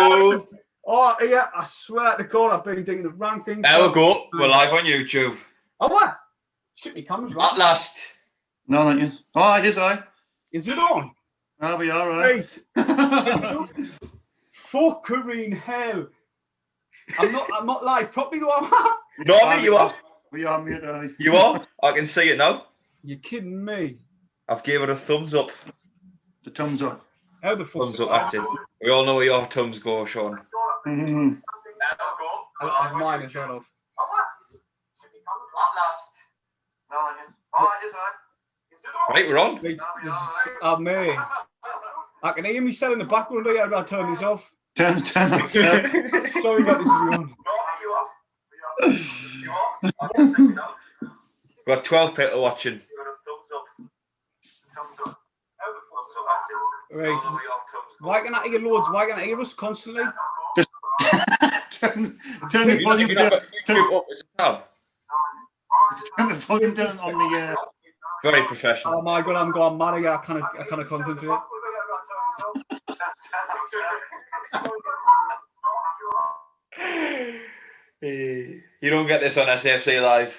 Oh, yeah, I swear to God, I've been doing the wrong thing. There we go. We're live on YouTube. Oh, what? Shit, me camera's wrong. At last. No, not you. Oh, it is I. Is it on? Oh, we are, right. Fucking hell. I'm not live properly, though. No, mate, you are. We are, mate. You are? I can see it now. You're kidding me. I've gave it a thumbs up. The thumbs up. How the fuck? Thumbs up, that's it. We all know where your thumbs go, Sean. Mm-hmm. Mine is that off. Right, we're on. Oh, mate. I can hear myself in the background. How do I turn this off? Turn it Sorry about this, everyone. We've got 12 people watching. Right. Why can I hear loads? Why can I hear us constantly? Just turn the volume down. Turn the volume down on the. Very professional. Oh my God, I'm going mad again. I can't concentrate. You don't get this on SAFC Live.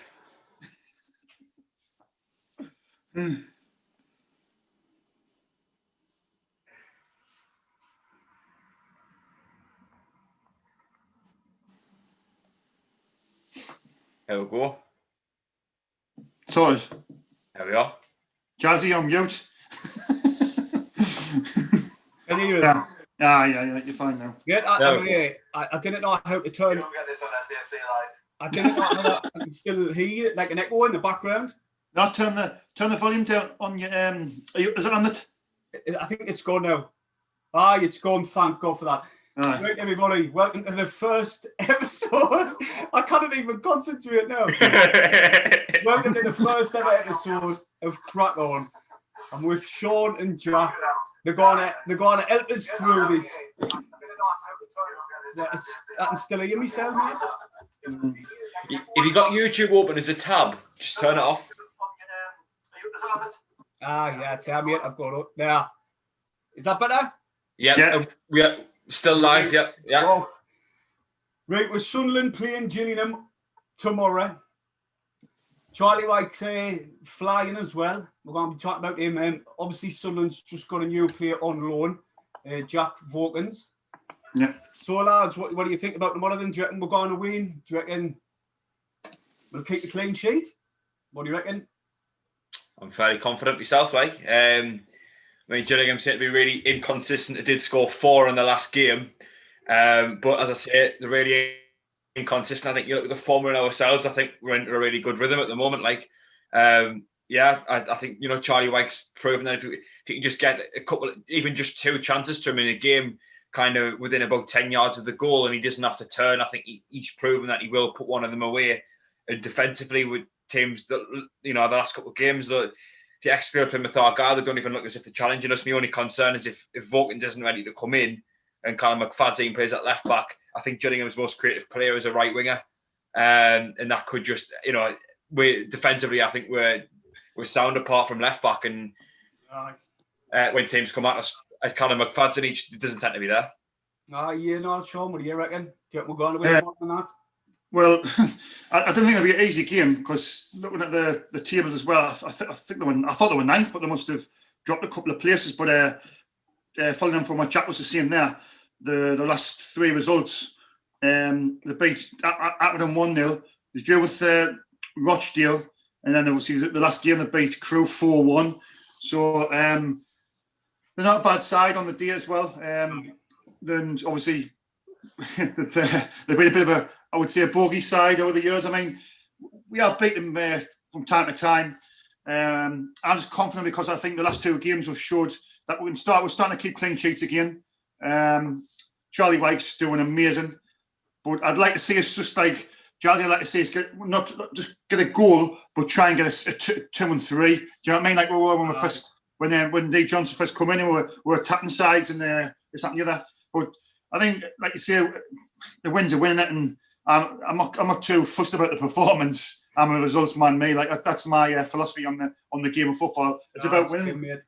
There we go. Sorry. There we are. Jazzy, I'm mute. Can you hear Yeah. Yeah, you're fine now. Yeah, I didn't know how to turn. You don't get this on SAFC Live. I didn't know how I can still hear you, like an echo in the background. No, turn the volume down on your is it on the? I think it's gone now. It's gone. Thank God for that. Right, everybody, welcome to the first episode. I can't even concentrate now. Welcome to the first ever episode of Crack On. I'm with Sean and Jack. They're gonna help us through this. I can still hear myself, mate. If you got YouTube open as a tab, just turn it off. Yeah, tell me it. I've got it there. Is that better? Yeah. We're still live. Yeah. Well, right, with Sunderland playing Gillingham tomorrow. Charlie White's flying as well. We're going to be talking about him. Obviously, Sunderland's just got a new player on loan, Jack Vokins. Yeah. So, lads, what do you think about the Monaghan? Do you reckon we're going to win? Do you reckon we'll keep the clean sheet? What do you reckon? I'm fairly confident myself. Gillingham seem to be really inconsistent. They did score 4 in the last game, but as I say, they're really inconsistent. I think you look at the form in ourselves. I think we're in a really good rhythm at the moment. I think Charlie White's proven that if you can just get a couple, even just 2 chances to him in a game, kind of within about 10 yards of the goal, and he doesn't have to turn. I think he's proven that he will put one of them away. And defensively, with teams that the last couple of games, the ex-Plymouth Argyle, they don't even look as if they're challenging us. My only concern is if Vokins isn't ready to come in and Callum McFadzean plays at left back. I think Gillingham's most creative player is a right winger, and that could just we defensively, I think we're sound apart from left back, and when teams come at us, Callum McFadzean, he doesn't tend to be there. Sean, what do you reckon? Do you reckon we're going to win more than that? Well, I don't think it'll be an easy game because looking at the tables as well, I thought they were 9th, but they must have dropped a couple of places. But following on from what Jack was saying there, the last 3 results, they beat Accrington 1-0. They drew with Rochdale, and then obviously the last game they beat Crewe 4-1. So they're not a bad side on the day as well. Then obviously they've been a bit of a, I would say, a bogey side over the years. I mean, we have beaten them from time to time. I'm just confident because I think the last 2 games have showed that we're starting to keep clean sheets again. Charlie White's doing amazing, but I'd like to see us just like Jazzy. I'd like to see us not just get a goal, but try and get a 2 and 3. Do you know what I mean? Like we were when we first, when Dave Johnson first come in, and we were attacking sides and this that and the other. But I think, like you say, the wins are winning it, and I'm not too fussed about the performance. I'm a results man, me. Like that's my philosophy on the game of football. It's about winning.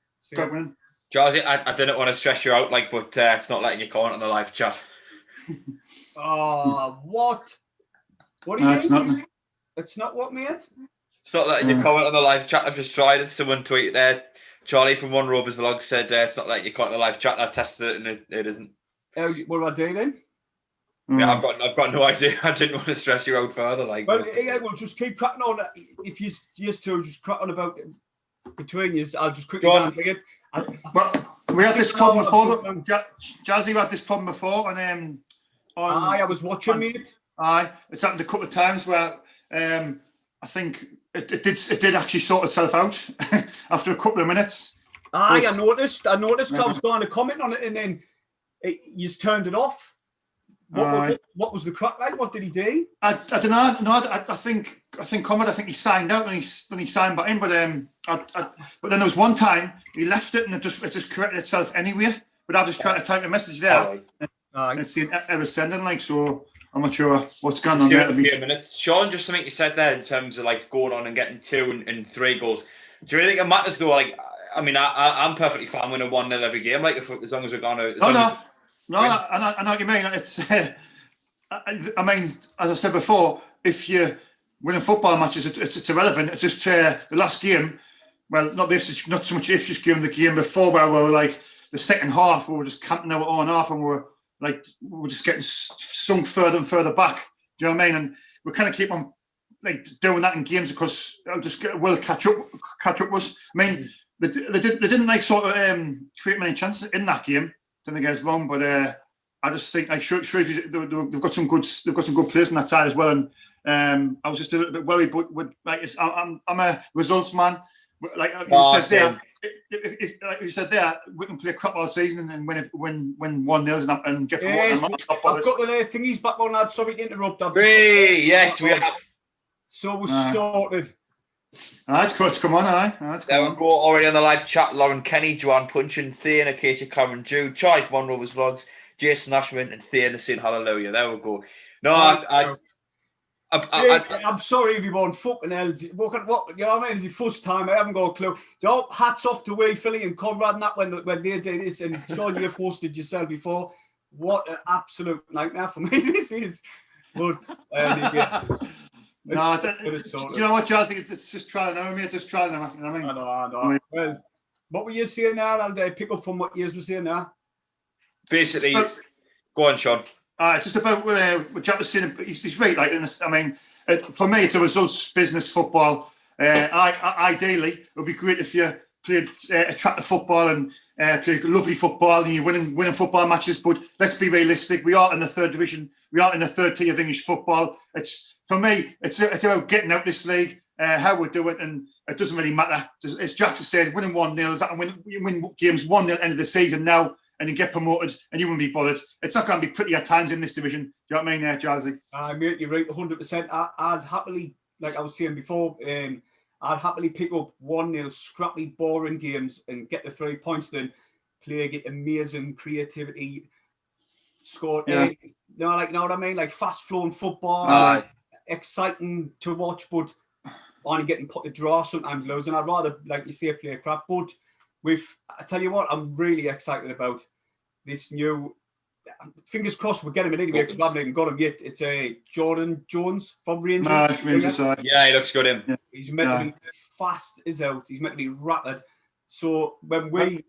Jazzy, I didn't want to stress you out, but it's not letting you comment on the live chat. Oh, what? What are No, you it's not. doing? It's not what, mate? It's not letting you comment on the live chat. I've just tried it. Someone tweeted there. Charlie from One Rovers Vlog said it's not letting you comment on the live chat. I've tested it and it isn't. What do I do then? Yeah, I've got no idea. I didn't want to stress you out further. Like, well, yeah, we'll just keep cracking on. If you used to just crack on about it between you, I'll just quickly go and again. But we had this problem before. Jazzy had this problem before, and I was watching, mate. It's happened a couple of times where I think it did actually sort itself out after a couple of minutes. I noticed. I was going to comment on it, and then you just turned it off. What was the crack like? What did he do? I don't know. No, I think Conrad. I think he signed out and then he signed back in. But but then there was one time he left it and it just corrected itself anyway. But I just tried to type a message there and it's an error sending. Like, so I'm not sure what's going on there. Minutes, Sean. Just something you said there in terms of like going on and getting 2 and 3 goals. Do you really think it matters though? Like, I mean, I'm perfectly fine winning 1-0 every game. Like, as long as we're going to. No, I know what you mean. It's, I mean, as I said before, if you're winning football matches, it's irrelevant. It's just the last game. Well, not so much Ipswich game, the game before, where we were like the second half, we were just camping out on half, and we were just getting sunk further and further back. Do you know what I mean? And we kind of keep on like doing that in games because will catch up with us. I mean, they didn't like sort of create many chances in that game. Don't think I was wrong, but I just think like Shrewsbury, they've got some good players on that side as well. And I was just a little bit worried, but I'm a results man. Like you said there, if like you said there, we can play crap all season and win 1-0 and get promoted. I've got the thingies back on that. Sorry to interrupt. Yes, we have. So we're sorted. That's good. Come on, There we go. Already on the live chat. Lauren Kenny, Joanne Punchin, Thea, Acacia, Cameron Jude, Charlie from One Rovers Vlogs, Jason Ashman, and Thea saying hallelujah. There we go. No, I'm sorry, everyone. Fucking hell. What, you know what I mean? It's the first time. I haven't got a clue. Hats off to Way, Philly, and Conrad and that when they did this. And Sean, you've hosted yourself before. What an absolute nightmare for me this is. But no, you know what, Jazzy? It's just trying to know me. It's just trying to know. You know what I know. Well, what were you saying now? I'll pick up from what you were saying now. Basically, go on, Sean. It's just about what Jack was saying. He's right. Like, I mean, for me, it's a results business football. Ideally, it would be great if you played attractive football and played lovely football and you're winning football matches. But let's be realistic. We are in the third division. We are in the third tier of English football. For me, it's about getting out this league, how we do it, and it doesn't really matter. As Jack said, winning 1-0 is that you win games 1-0 end of the season now, and you get promoted, and you wouldn't be bothered. It's not going to be pretty at times in this division. Do you know what I mean, Jazzy? Mate, you're right, 100%. I'd happily, like I was saying before, I'd happily pick up 1-0 scrappy, boring games and get the 3 points. Then play, get amazing creativity, score. Yeah. Know what I mean? Like fast flowing football. Exciting to watch, but only getting put to draw, sometimes losing. I'd rather, like you say, play crap. But I tell you what, I'm really excited about this new. Fingers crossed we get him in anyway because we haven't even got him yet. It's Jordan Jones from Rangers. Rangers side. Yeah, he looks good. Him. Yeah. He's meant to be fast as out. He's meant to be rapid. So when we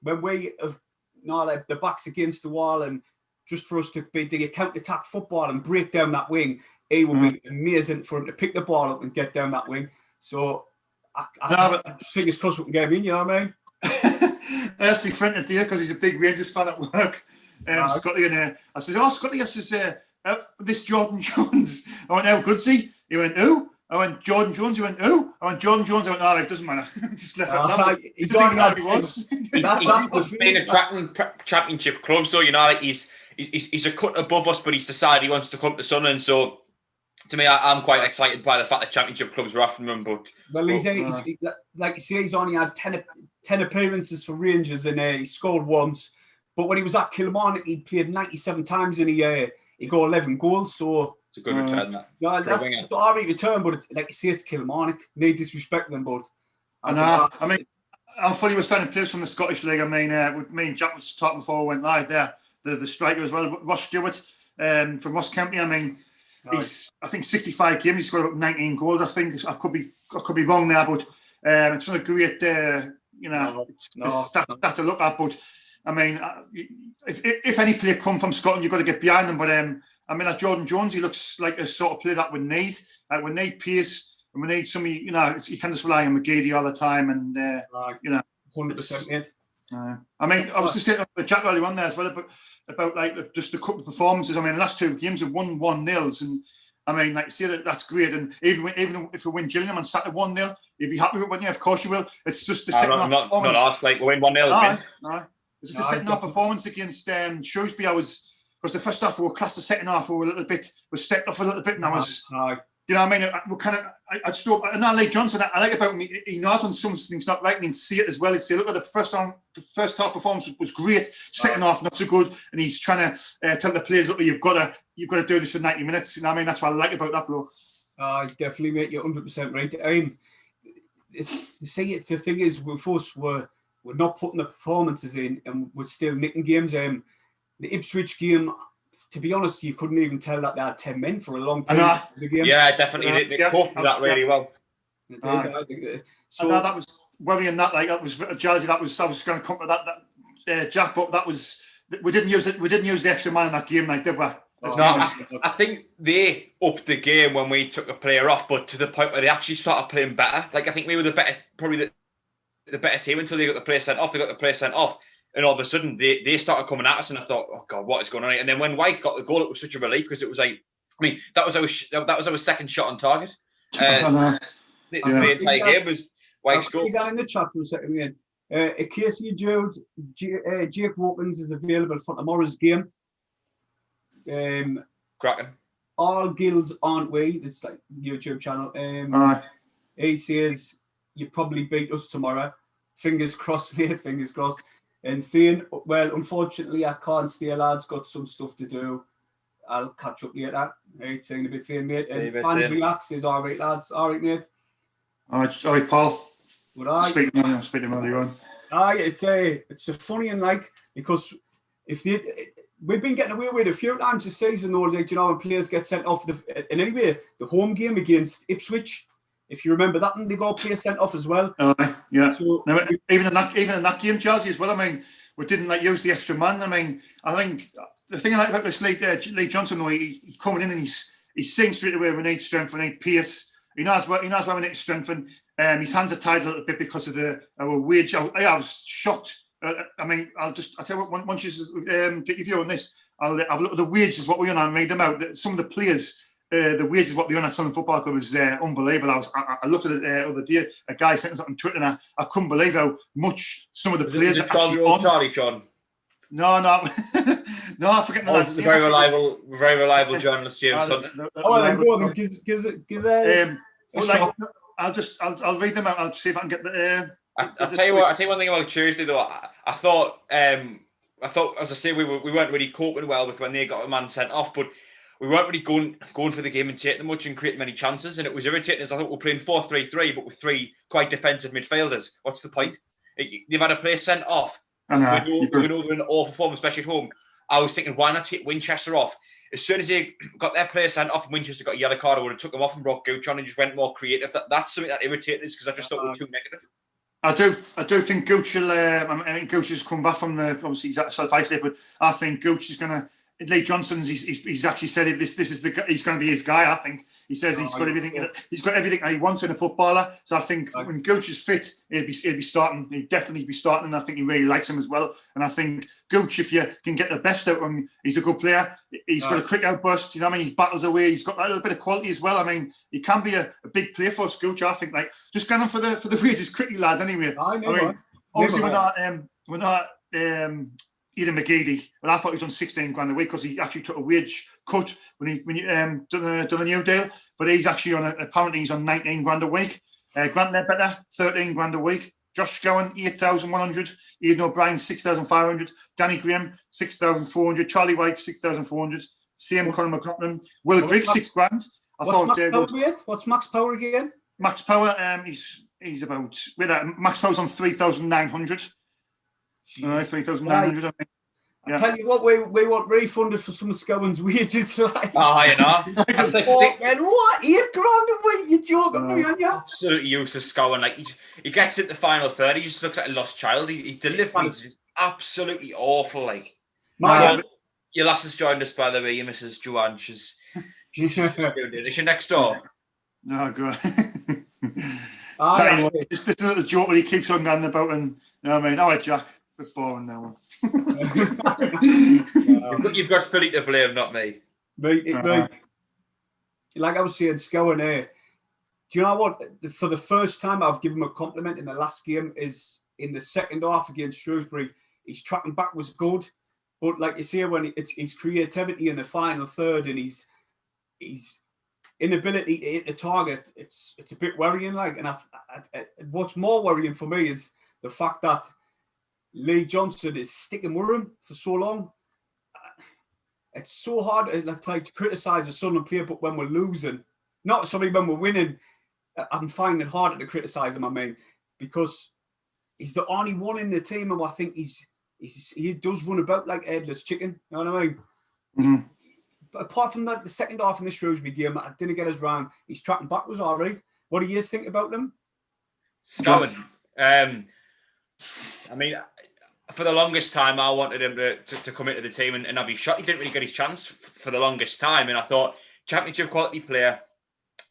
have like the backs against the wall and just for us to do counter-attack football and break down that wing. It would be amazing for him to pick the ball up and get down that wing. So I fingers crossed we can get him in, you know what I mean? I asked my friend today because he's a big Rangers fan at work. Scotty, and I said, Scotty, I said, this Jordan Jones. I went, how good's he? He went, who? I went, Jordan Jones. He went, who? I went, Jordan Jones. I went, it doesn't matter. Just left it at that. He doesn't even know who he was. He's been a championship club, so, you know, like he's a cut above us, but he's decided he wants to come to Sunderland, so to me, I'm quite excited by the fact that championship clubs are after him. But he's like you say, he's only had 10 appearances for Rangers and he scored once. But when he was at Kilmarnock, he played 97 times and he got 11 goals. So it's a good return. That's an alright return, but like you say, it's Kilmarnock. No disrespect them, but I mean, I'm funny we're signing players from the Scottish League. I mean, me and Jack was talking before we went live there. the striker as well, Ross Stewart from Ross County. I mean, he's I think 65 games. He's got about 19 goals. I think I could be wrong there, but it's not a great stat to look at. But I mean, if any player come from Scotland, you've got to get behind them. But I mean, like Jordan Jones, he looks like a sort of player that we need. Like we need pace, and we need somebody. You can't just rely on McGeady all the time, and 100%. I mean, I was just saying to the chat earlier on there as well about like just a couple of performances. I mean, the last two games have won 1-0, and I mean, like you say that's great. And even if we win Gillingham on Saturday 1-0, you'd be happy with it, wouldn't you? Of course you will. It's just the second half performance. Not us, like we win 1-0. It's the second half performance against Shrewsbury. Because the first half we were classed, the second half we stepped off a little bit, and I was. You know what I mean? We kind of, I just thought, and Lee Johnson, I like about him, he knows when something's not right and he can see it as well. He'd say, look at the first half performance was great, second half not so good, and he's trying to tell the players, look, you've got to do this for 90 minutes. You know what I mean? That's what I like about that bloke. Definitely, mate, you're 100% right. I mean, the thing is, with us, we're not putting the performances in, and we're still nicking games. The Ipswich game, to be honest, you couldn't even tell that they had 10 men for a long time. The game. Yeah, definitely. They coped with that really well. So that was worrying. That was GILESY. I was going to come to that, Jack. But that was we didn't use the extra man in that game, like did we? I think they upped the game when we took a player off, but to the point where they actually started playing better. Like I think we were the better team until they got the player sent off. They got the player sent off. And all of a sudden, they started coming at us, and I thought, "Oh God, what is going on?" And then when White got the goal, it was such a relief because it was like, I mean, that was our second shot on target. The entire game was White's goal. You got in the chat for a second again. In case you Jude, Jake Wilkins is available for tomorrow's game. Cracking. All Gills aren't we? It's like YouTube channel. He says you probably beat us tomorrow. Fingers crossed, mate. Fingers crossed. And Thane, well, unfortunately, I can't stay, lads. Got some stuff to do. I'll catch up later. Right, saying a bit, Thane, mate. And fans relax. Is all right, lads. All right, mate. All right, Paul. Would I? Speaking earlier on. It's a funny and like because we've been getting away with it a few times this season, though. Like when players get sent off. And anyway, the home game against Ipswich. If you remember that, and they got players sent off as well. Yeah. So, now, even in that game, GILESY as well. I mean, we didn't use the extra man. I mean, I think the thing I like about this Lee Johnson, though, he's coming in and he's saying straight away we need strength, we need pace. He knows where we need to strengthen. His hands are tied a little bit because of our wage. I was shocked. I mean, I'll tell you what. Once you get your view on this, I've looked at the wages. What we're on and read them out. Some of the players. The wages what they're on at Sunderland Football Club is unbelievable. I looked at it the other day. A guy sent us up on Twitter, and I couldn't believe how much some of the players are actually on. Charlie, Sean. No, I forget the last name. Very reliable journalist, James. I'll read them out. I'll see if I can get the. I'll tell you one thing about Tuesday though. I thought, as I say, we weren't really coping well with when they got a man sent off, but. We weren't really going for the game and taking much and creating many chances, and it was irritating. As I thought we're playing 4-3-3, but with three quite defensive midfielders. What's the point? They've had a player sent off. We know they're in awful form, especially at home. I was thinking, why not take Winchester off? As soon as they got their player sent off, and Winchester got a yellow card, I would have took them off and brought Gooch on and just went more creative. That's something that irritated us because I just thought we were too negative. I do think Gooch will. I mean, Gooch has come back from obviously he's at self-isolate, but I think Gooch is going to. Lee Johnson's he's actually said it. This is he's going to be his guy. I think he says he's got everything. He's got everything that he wants in a footballer. So I think when Gooch is fit, he'll be starting. He'll definitely be starting, and I think he really likes him as well. And I think Gooch, if you can get the best out of him, he's a good player. He's got a quick outburst. You know what I mean? He battles away. He's got a little bit of quality as well. I mean, he can be a big player for us, Gooch. I think just get him for the wages quickly, lads. Anyway, obviously we're not. Ian McGeady. Well, I thought he was on 16 grand a week because he actually took a wage cut when he done a new deal. But he's actually apparently he's on 19 grand a week. Grant Ledbetter, 13 grand a week. Josh Gowan, 8,100. Ian O'Brien, 6,500. Danny Graham, 6,400. Charlie White, 6,400. Same Conor McLaughlin. Will Grigg, 6 grand. What's Max Power again? Max Power, he's about Max Power's on 3,900. 3,900. I tell you what, we want refunded for some of Scowen's wages. Like, oh, you know, that's like man, what? £8 a week? You're joking me, aren't you? Absolutely useless Scowen. Like he gets it the final third. He just looks like a lost child. He delivers absolutely awful. Like, your lass has joined us, by the way, Mrs. Joanne. She's just doing it. Is she next door? No, good. This little joke that he keeps on going about, and you know what I mean, all right, Jack, a bit boring now. You've got Philly to blame, not me. Right. Like I was saying, Scowen here. Do you know what? For the first time, I've given him a compliment in the last game. Is in the second half against Shrewsbury. His tracking back was good, but like you say, when it's creativity in the final third, and his inability to hit the target, it's a bit worrying. Like, and what's more worrying for me is the fact that Lee Johnson is sticking with him for so long. It's so hard to criticise a Sunderland player, but when we're losing, when we're winning, I'm finding it harder to criticise him. I mean, because he's the only one in the team, and I think he does run about like headless chicken. You know what I mean? Mm-hmm. But apart from that, the second half in the Shrewsbury game, I didn't get us round. His tracking back was all right. What do you think about them? Scowen. I mean, for the longest time, I wanted him to come into the team and have his shot. He didn't really get his chance for the longest time. And I thought, championship quality player,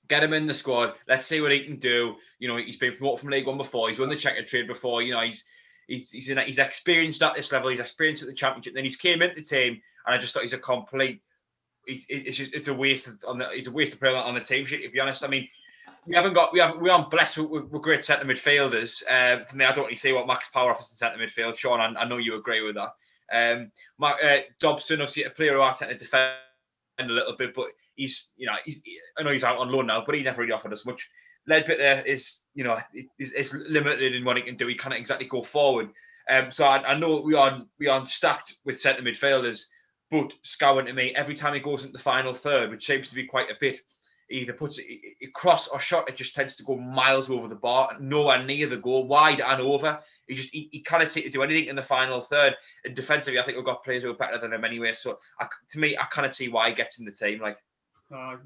get him in the squad. Let's see what he can do. You know, he's been promoted from League One before. He's won the checker trade before. You know, he's experienced at this level. He's experienced at the championship. Then he's came into the team, and I just thought he's a complete. It's a waste he's a waste of player on the team sheet, to be honest. I mean, we aren't blessed with great centre midfielders. For me, I don't really see what Max Power offers in centre midfield. Sean, I know you agree with that. Dobson, obviously a player who I tend to defend a little bit, but I know he's out on loan now, but he never really offered us much. Ledbetter is limited in what he can do. He can't exactly go forward. So I know we aren't stacked with centre midfielders, but Scowen, to me, every time he goes into the final third, which seems to be quite a bit, he either puts it cross or shot. It just tends to go miles over the bar, nowhere near the goal, wide and over. He can't seem to do anything in the final third. And defensively, I think we've got players who are better than him anyway. So to me, I can't see why he gets in the team. Like, what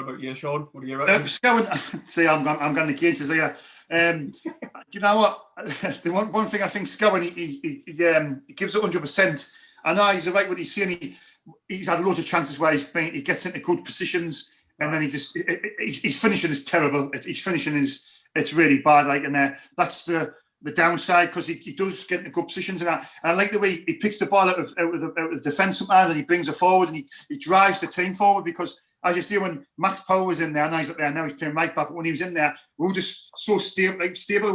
about you, Sean? What do you reckon? Scowen, see, I'm going against this here. Do you know what? The one thing I think Scowen, he gives it 100%. I know he's right what he's saying. He's had loads of chances where he gets into good positions, and then his finishing is terrible. His finishing it's really bad. Like, and that's the downside, because he does get into good positions, and I like the way he picks the ball out of the defence sometimes, and he brings it forward, and he drives the team forward. Because as you see, when Max Power was in there, now he's up there, now he's playing right back. But when he was in there, we were just so stable,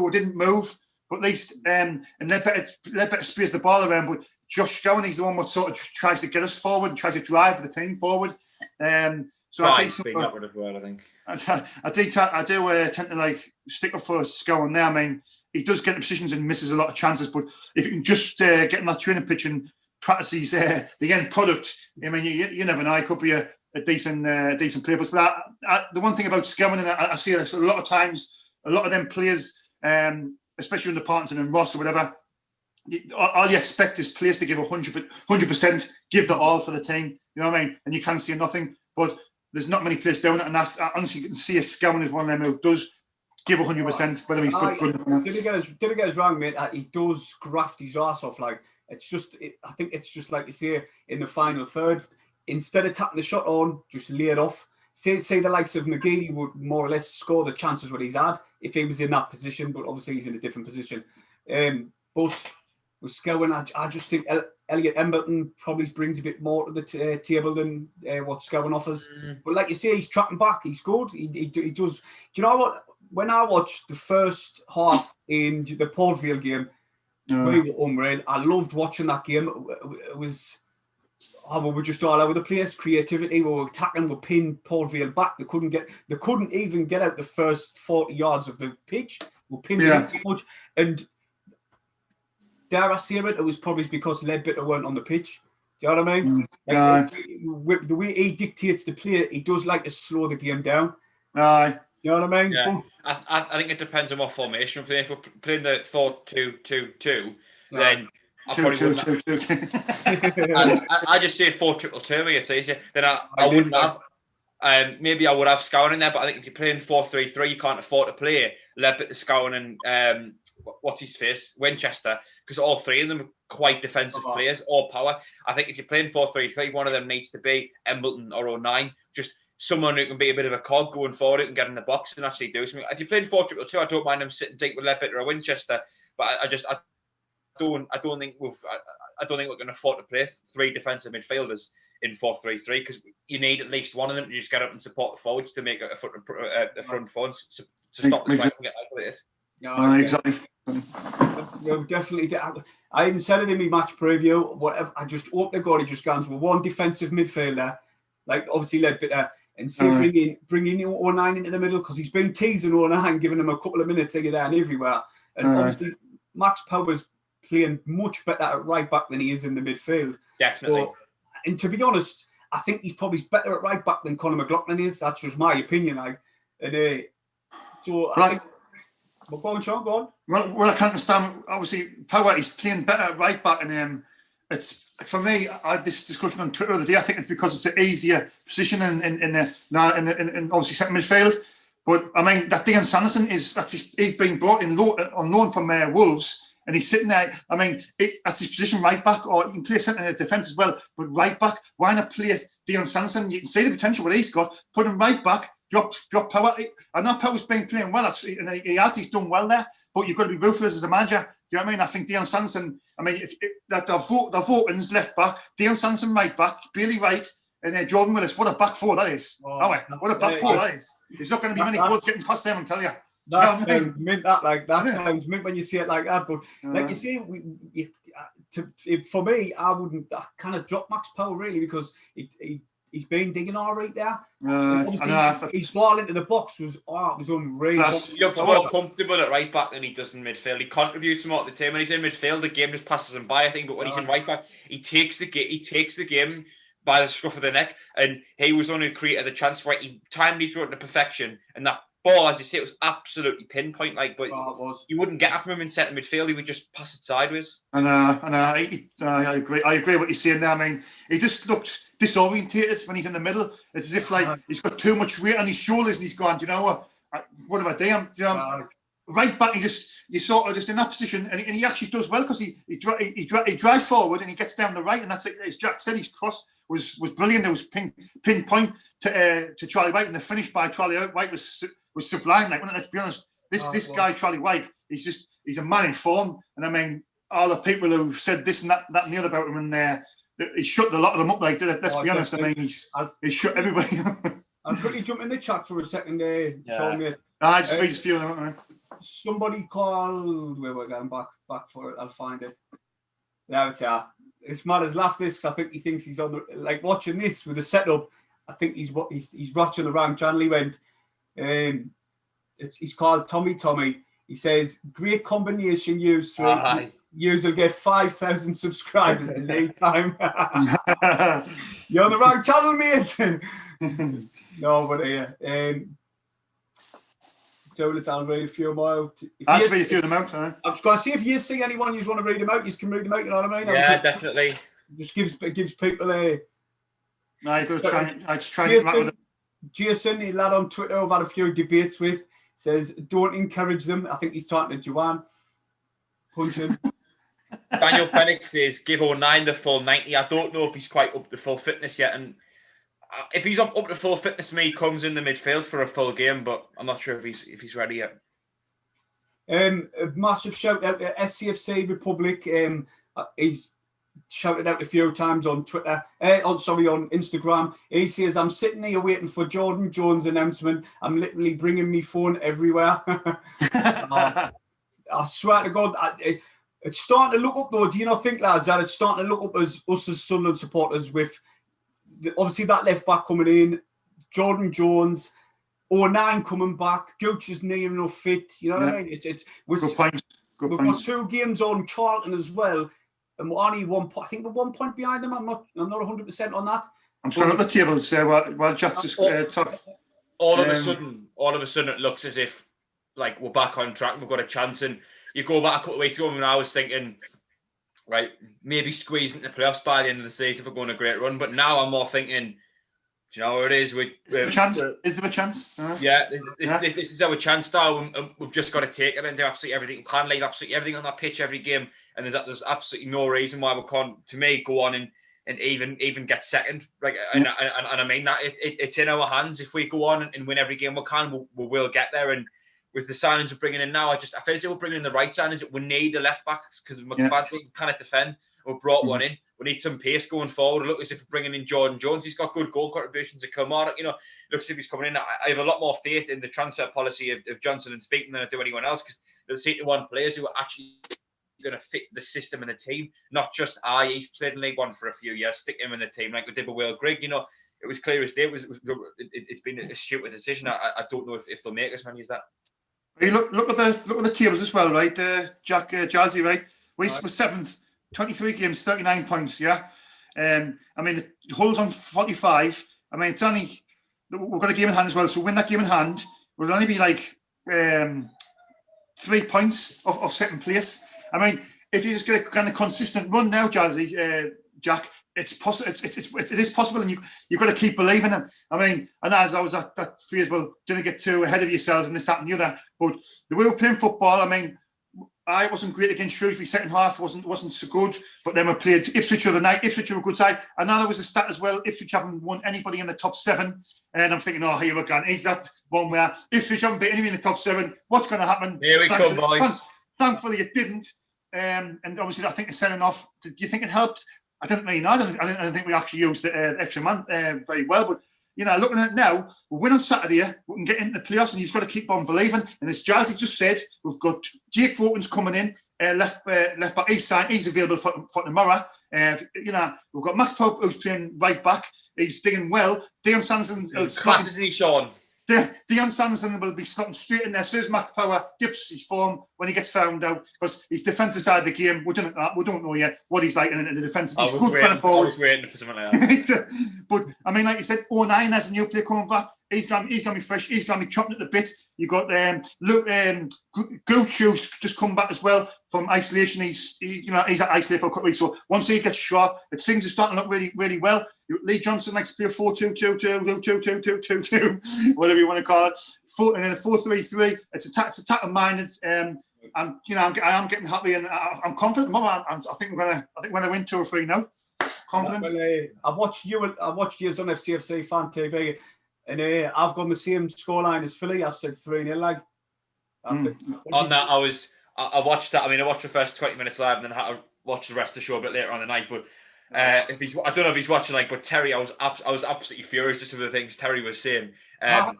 we didn't move. But at least and Ledbetter sprays the ball around. But Josh Scowen, he's the one that sort of tries to get us forward and tries to drive the team forward. So I think I do tend to like stick up for Scowen there. I mean, he does get in positions and misses a lot of chances, but if you can just get in that training pitch and practice the end product, I mean, you never know. He could be a decent player for us. But the one thing about Scowen, and I see this a lot of times, a lot of them players, especially under Parkinson and Ross or whatever, all you expect is players to give 100%, give the all for the team. You know what I mean? And you can't see nothing. But there's not many players doing it, and I honestly can see a Scowen as one of them who does give 100%, whether he's good enough or not. Did he get us wrong, mate? He does graft his ass off. Like, it's just, I think it's just like you say in the final third. Instead of tapping the shot on, just lay it off. Say the likes of McGeady would more or less score the chances what he's had if he was in that position, but obviously he's in a different position. But with Scowen, I just think Elliot Embleton probably brings a bit more to the table than what Scowen offers. But like you say, he's tracking back. He's good. He does. Do you know what? When I watched the first half in the Port Vale game, we were unreal. I loved watching that game. It was... we were just all over the place. Creativity. We were attacking. We pinned Port Vale back. They couldn't even get out the first 40 yards of the pitch. We pinned them too much. And dare I say it was probably because Ledbetter weren't on the pitch. Do you know what I mean? The way he dictates the play, he does like to slow the game down. Aye. You know what I mean? Yeah. I think it depends on what formation we're playing. If we're playing the 4-2-2-2, then probably wouldn't. I just say 4-2-2, it's easier. Then I wouldn't have. Maybe I would have Scowen in there, but I think if you're playing 4-3-3, you can't afford to play Leppert, Scowen, and what's his face, Winchester, because all three of them are quite defensive players, all power. I think if you're playing 4-3-3, one of them needs to be Embleton or O'Nien, just someone who can be a bit of a cog going forward, who can get in the box and actually do something. If you're playing 4-2-2, I don't mind them sitting deep with Leppert or a Winchester, but I don't think we're going to afford to play three defensive midfielders in 4-3-3 because you need at least one of them to just get up and support the forwards to make a front four to stop the strike and get isolated. No, exactly. Definitely. I even said it in my match preview. Whatever. I just hope to God he just goes with one defensive midfielder, like obviously Leadbitter, and see bringing O'Nien into the middle because he's been teasing O'Nien, giving him a couple of minutes here, there, and everywhere. And obviously Max Power's playing much better at right back than he is in the midfield. Definitely. So, and to be honest, I think he's probably better at right back than Conor McLaughlin is. That's just my opinion. I think. Well, go on, Sean, go on. Well, I can't understand. Obviously, Power, he's playing better at right back, and it's for me. I had this discussion on Twitter the other day. I think it's because it's an easier position in obviously second midfield. But I mean, that Dean Sanderson he's been brought in on loan from Wolves. And he's sitting there. I mean, that's his position, right back, or you can play centre in the defence as well. But right back, why not play Dean Sanderson? You can see the potential what he's got. Put him right back, drop Power. I know Power's been playing well. And he's done well there. But you've got to be ruthless as a manager. Do you know what I mean? I think Dean Sanderson. I mean, if the Votans left back, Dean Sanderson right back, Bailey right, and Jordan Willis. What a back four that is! What a back four that is! There's not going to be many goals getting past them, I tell you. That sounds mint. That sounds mint when you say it like that. But like you say, for me, I kind of drop Max Power really because he's been digging all right there. His ball into the box was unreal. He looks more comfortable at right back than he does in midfield. He contributes more to the team. When he's in midfield, the game just passes him by, I think. But when he's in right back, he takes the game by the scruff of the neck. And he was the one who created the chance where he timed his run to perfection, and that ball, as you say, it was absolutely pinpoint. But you wouldn't get it from him in centre midfield. He would just pass it sideways. I agree. I agree what you're saying there. I mean, he just looked disorientated when he's in the middle. It's as if he's got too much weight on his shoulders and he's gone, do you know what have I done? Do you know right back, you're sort of just in that position, and he actually does well because he drives forward and he gets down the right, and that's it. As Jack said, his cross was brilliant. There was pinpoint to Charlie White, and the finish by Charlie White was sublime. Let's be honest, this guy Charlie White, he's a man in form, and I mean, all the people who said this and that and the other about him, and he shut a lot of them up. Let's be honest. I mean, he shut everybody up. I'll quickly jump in the chat for a second there. I just feel them, man. Somebody called. Where we're going back for it. I'll find it. There it's at. It's mad as laugh this because I think he thinks he's on the watching this with the setup. I think he's watching the wrong channel. He went. He's called Tommy. He says, "Great combination, you three. You will get 5,000 subscribers in no time." You're on the wrong channel, mate. No, but so I'll read a few more. I'll read a few of them out. I'm just going to see if you see anyone you want to read them out. You can read them out. You know what I mean? Yeah, definitely. Just gives people a. No, you got to try. I just try to get with them. Jason, a lad on Twitter, I've had a few debates with, says don't encourage them. I think he's talking to Joanne. Punch him. Daniel Pennick says give O'Nien the full 90. I don't know if he's quite up to full fitness yet, and if he's up to full fitness, he comes in the midfield for a full game, but I'm not sure if he's ready yet. A massive shout out to SCFC Republic. He's shouted out a few times on Twitter. On Instagram. He says, "I'm sitting here waiting for Jordan Jones' announcement. I'm literally bringing me phone everywhere." I swear to God, it's starting to look up though. Do you not think, lads, that it's starting to look up as us as Sunderland supporters with obviously that left back coming in, Jordan Jones, O'Nien coming back, Gooch's name enough fit. You know what I mean? We've got 2 games on Charlton as well, and we're only 1 point. I think we're 1 point behind them. I'm not 100% on that. I'm trying up the tables while Jack just talks. All of a sudden, it looks as if we're back on track. We've got a chance, and you go back a couple of weeks ago, and I was thinking right, maybe squeeze into the playoffs by the end of the season if we're going a great run. But now I'm more thinking, do you know what it is? Is there a chance? Is there a chance? Yeah, this is our chance now. We've just got to take it and do absolutely everything. We can't leave absolutely everything on that pitch every game. And there's absolutely no reason why we can't, to me, go on and even get second. Like, and I mean that it's in our hands. If we go on and win every game we can, we will get there. And with the signings we're bringing in now, I feel as if we're bringing in the right signings. We need the left backs because McFadden cannot defend. We brought one in. We need some pace going forward. It looks as if we're bringing in Jordan Jones. He's got good goal contributions to Kilmarnock. You know, looks as if he's coming in. I have a lot more faith in the transfer policy of Johnson and Speaking than I do anyone else, because they'll seem to want players who are actually going to fit the system and the team, not just he's played in League One for a few years, stick him in the team like we did with Will Grigg. You know, it was clear as day. It's been a stupid decision. I don't know if they'll make as many as that. Hey, look at the tables as well, right? Jack, GILESY, right? We were 7th, 23 games, 39 points. Yeah. I mean, the Hull's on 45. I mean, it's only we've got a game in hand as well. So win that game in hand, we'll only be like 3 points of second place. I mean, if you just get a kind of consistent run now, GILESY, Jack, it's possible. It is possible, and you've got to keep believing it. I mean, and as I was at that phrase, well, didn't get too ahead of yourselves and this, that, and the other. But the way we're playing football, I mean, I wasn't great against Shrewsbury. Second half wasn't so good. But then we played Ipswich the other night. Ipswich were a good side. And now there was a stat as well. Ipswich haven't won anybody in the top 7. And I'm thinking, oh, here we're going. Is that one where Ipswich haven't beat anyone in the top 7? What's going to happen? Here we come, boys. Thankfully, it didn't. And obviously, I think the sending off. Do you think it helped? I didn't really know. I don't think we actually used the extra man very well. But, you know, looking at it now, we win on Saturday, we can get into the playoffs, and you've got to keep on believing. And as GILESY just said, we've got Jake Vaughton's coming in, left back. He's available for tomorrow. You know, we've got Max Pope, who's playing right back. He's doing well. Dion Sanderson, Sean. Dion Sanderson will be slotting straight in there. So as Mac Power dips his form when he gets found out, because he's defensive side of the game. We don't know yet what he's like in the defensive. He's good going forward. I was waiting for something like that. But I mean, like you said, 09 has a new player coming back. He's going to be fresh. He's going to be chopping at the bit. You got Gooch, who's just come back as well from isolation. He's at isolation for a couple of weeks. So once he gets sharp, things are starting to look really, really well. Lee Johnson likes to play 4-2-2-2, whatever you want to call it. And then a 4-3-3. It's attack and minded. I am getting happy and I'm confident. I think we're gonna win 2 or 3 now. Confidence. Well, I watched you on FCFC Fan TV, and I've gone the same scoreline as Philly. I've said 3-0. Like on that, I watched that. I mean, I watched the first 20 minutes live, and then I had to watch the rest of the show a bit later on the night. But I don't know if he's watching, like, but Terry, I was absolutely furious just with the things Terry was saying. In terms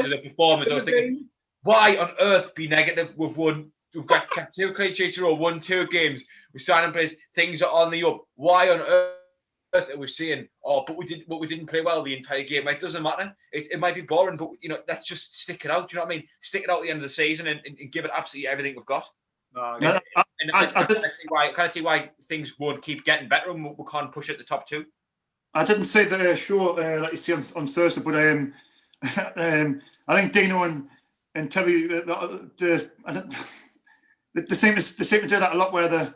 of the performance, I was thinking, why on earth be negative? We've got 2 clean sheets in a row, won 2 games. We're signing players. Things are on the up. Why on earth are we saying, but we didn't play well the entire game? It doesn't matter. It might be boring, but let's just stick it out. Do you know what I mean? Stick it out at the end of the season and give it absolutely everything we've got. I can't see why things won't keep getting better and we can't push at the top 2. I didn't say the show like you see on Thursday, but I think Dino and Terry they seem to do that a lot. Where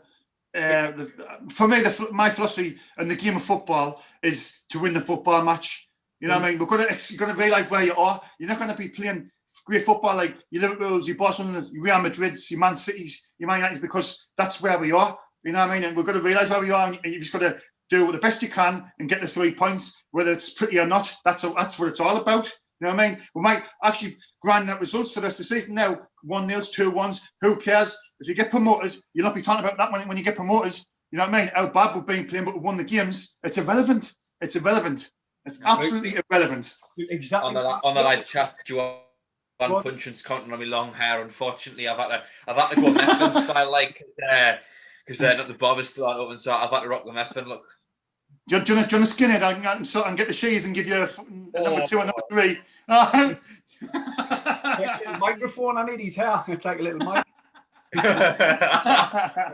for me, my philosophy in the game of football is to win the football match. You know what I mean? You've got to realise where you are. You're not going to be playing great football like your Liverpool's, your Barcelona, your Real Madrid's, your Man City's, your Man United's, because that's where we are. You know what I mean? And we've got to realise where we are, and you've just got to do the best you can and get the 3 points, whether it's pretty or not. That's what it's all about. You know what I mean? We might actually grind that results for the rest of the season now. 1-0s, 2-1s. Who cares? If you get promoted, you'll not be talking about that when you get promoted. You know what I mean? How bad we've been playing, but we won the games. It's irrelevant. It's absolutely irrelevant. Exactly. On the live chat, Joanne Puncheon's counting on my long hair. Unfortunately, I've had to go Methven style, like, because the bob is still open, so I've had to rock the Methven look. Do you want to skin it? I can get the shoes and give you a number 2 and number 3. Take a microphone. I need his hair. Take a little mic. I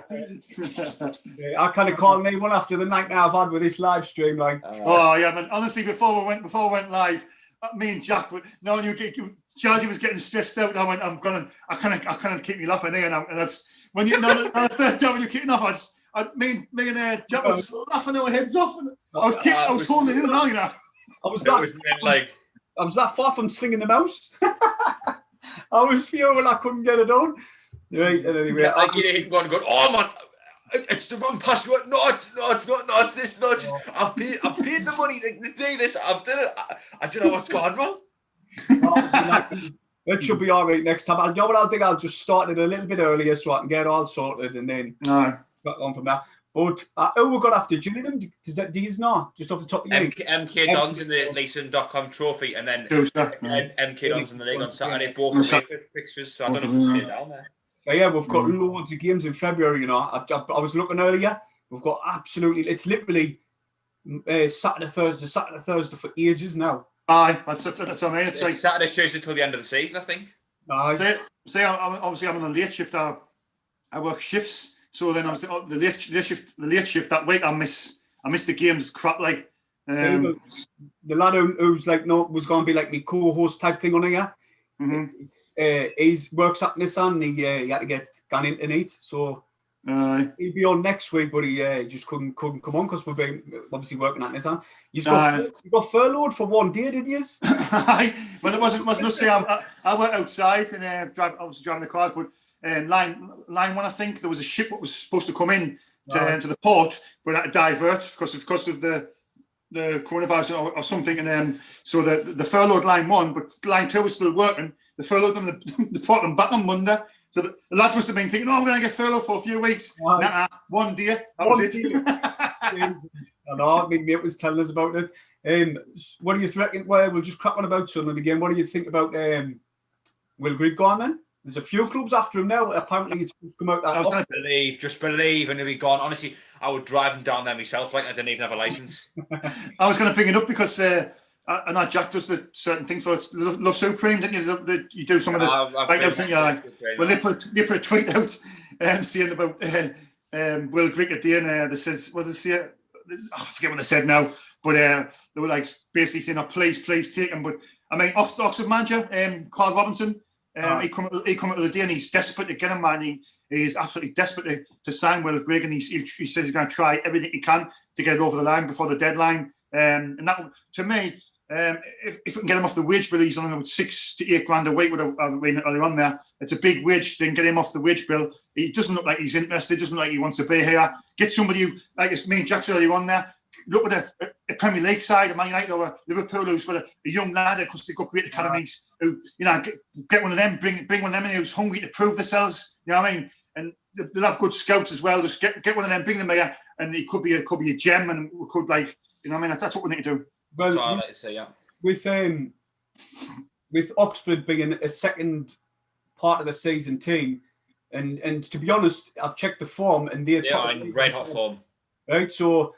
kind of called me one after the night now I've had with this live stream. Like, oh yeah, man. Honestly, before we went live, me and Jack, knowing GILESY was getting stressed out. I can't keep me laughing here. And that's when the third time when you're kicking off, Me and Jack was laughing our heads off. And I was holding it in now, you know. I was that far from singing the mouse. I was fuming I couldn't get it on. Right, and anyway, like you going, oh man, it's the wrong password. No, it's not. No, it's this. No, it's I've paid the money to do this. I've done it. I don't know what's going wrong. It should be all right next time. You know what I'll do? I'll just start it a little bit earlier so I can get all sorted and then back on from that. But we got after Gillingham. Is that these not just off the top of your head? MK Dons in the Leeson.com trophy, and then MK Dons in the league on Saturday. Both fixtures, so I don't know if we'll stay down there. So yeah, we've got loads of games in February. You know, I was looking earlier. We've got absolutely. It's literally Saturday, Thursday for ages now. Aye, that's what I mean. It's like Saturday, Tuesday till the end of the season, I think. Say, I'm on a late shift. I work shifts, so then I was the late shift that week. I miss the games. Crap, like the lad who's like was going to be like my co-host type thing on here. He works at Nissan. He had to get gone in and eat, so he'll be on next week, but he just couldn't come on because we've been obviously working at Nissan. You got furloughed for one day, didn't you? Well, it wasn't necessarily. I went outside and I was driving the cars, but line one, I think there was a ship that was supposed to come in to the port, but had to divert because of the coronavirus or something, and so the furloughed line one, but line two was still working. The furloughed them, they brought them back on Monday. So the lads must have been thinking, we're going to get furloughed for a few weeks. Nah, one day. That was it. I know, my mate was telling us about it. What do you reckon? Well, we'll just crack on about Sunderland again. What do you think about Will Grigg gone then? There's a few clubs after him now. Apparently, it's come out that I was going to just believe, and he'll be gone. Honestly, I would drive him down there myself, like I didn't even have a license. I was going to bring it up because I know Jack does the certain things. So it's Love Supreme, didn't you? You do some of the like everything. Well, they put a tweet out saying about Will Grigg at the end. That says, what does it say? I forget what they said now, but they were like basically saying, please take him. But I mean, Oxford manager, Carl Robinson. He come up the day and he's desperate to get him, man. He's absolutely desperate to sign Will Grigg, and he says he's going to try everything he can to get it over the line before the deadline. And that, to me, if we can get him off the wage bill, he's on about 6 to 8 grand a week. What I've read earlier on there. It's a big wage. Then get him off the wage bill. He doesn't look like he's interested. Doesn't look like he wants to be here. Get somebody who, like it's me and Jackson earlier on there. Look at a Premier League side, a Man United or a Liverpool who's got a young lad because they've got great academies. Who get one of them, bring one of them in who's hungry to prove themselves. You know what I mean? And they'll have good scouts as well. Just get one of them, bring them here, and he could be a gem, and we could you know what I mean? That's what we need to do. Well, that's what I like to say, yeah. With Oxford being a second part of the season team, and to be honest, I've checked the form and they're in red hot form. Right, so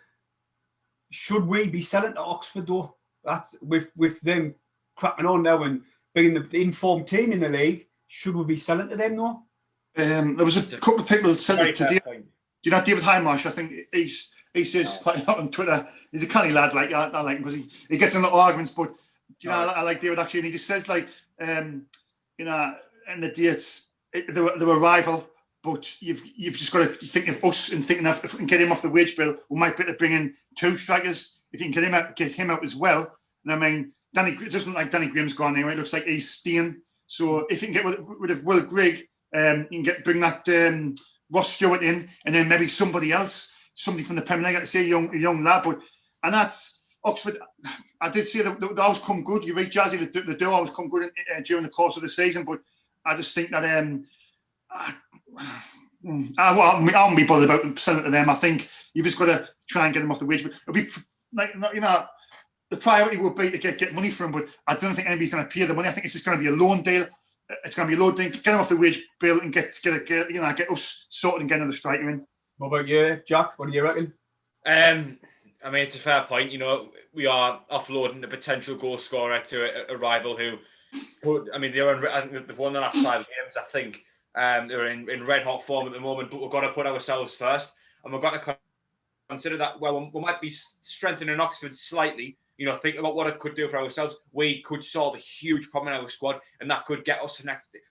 should we be selling to Oxford though? That's with them cracking on now and being the informed team in the league. Should we be selling to them though? There was a couple of people said it today. Do you know David Highmarsh? I think he says quite a lot on Twitter. He's a canny lad, I like him because he gets in a lot of arguments. But I like David actually, and he just says in the dates they were rival, but you've just got to think of us and thinking if we can get him off the wage bill, we might be able to bring in 2 strikers. If you can get him out as well. And I mean, it doesn't look like Danny Graham's gone anyway. It looks like he's staying. So if you can get rid of Will Grigg, you can bring that Ross Stewart in, and then maybe somebody else, somebody from the Premier League, like I say, a young lad. And that's Oxford. I did say that they always come good. You read Jazzy, they do always come good during the course of the season. But I just think that I won't be bothered about selling to them. I think you've just got to try and get them off the wage. But it'll be the priority will be to get money from him. But I don't think anybody's going to pay the money. I think it's just going to be a loan deal. It's going to be a loan deal. Get them off the wage bill and get us sorted and get another striker in. What about you, Jack? What do you reckon? I mean, it's a fair point. We are offloading the potential goal scorer to a rival who, I think they've won the last 5 games. I think they're in red hot form at the moment, but we've got to put ourselves first, and we've got to consider that. Well, we might be strengthening Oxford slightly. Think about what it could do for ourselves. We could solve a huge problem in our squad, and that could get us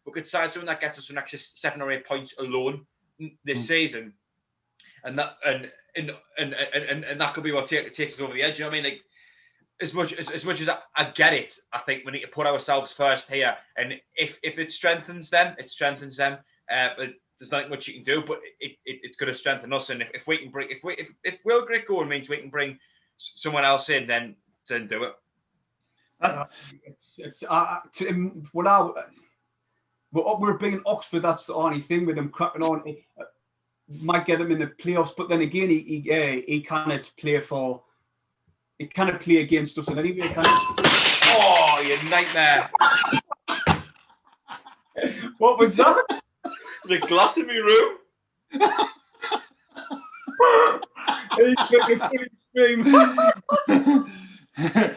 we could sign someone that gets us an extra 7 or 8 points alone this season. and that could be what takes us over the edge. You know what I mean? Like, as much as I get it, I think we need to put ourselves first here, and if it strengthens them, it strengthens them. But there's not much you can do, but it's going to strengthen us. And if we can bring, if Will Grit going means we can bring someone else in, then do it. We're being Oxford. That's the only thing with them cracking on. It might get them in the playoffs, but then again, he cannot play for. He cannot play against us in any way. Oh, you nightmare! What was that? There's a glass in my room.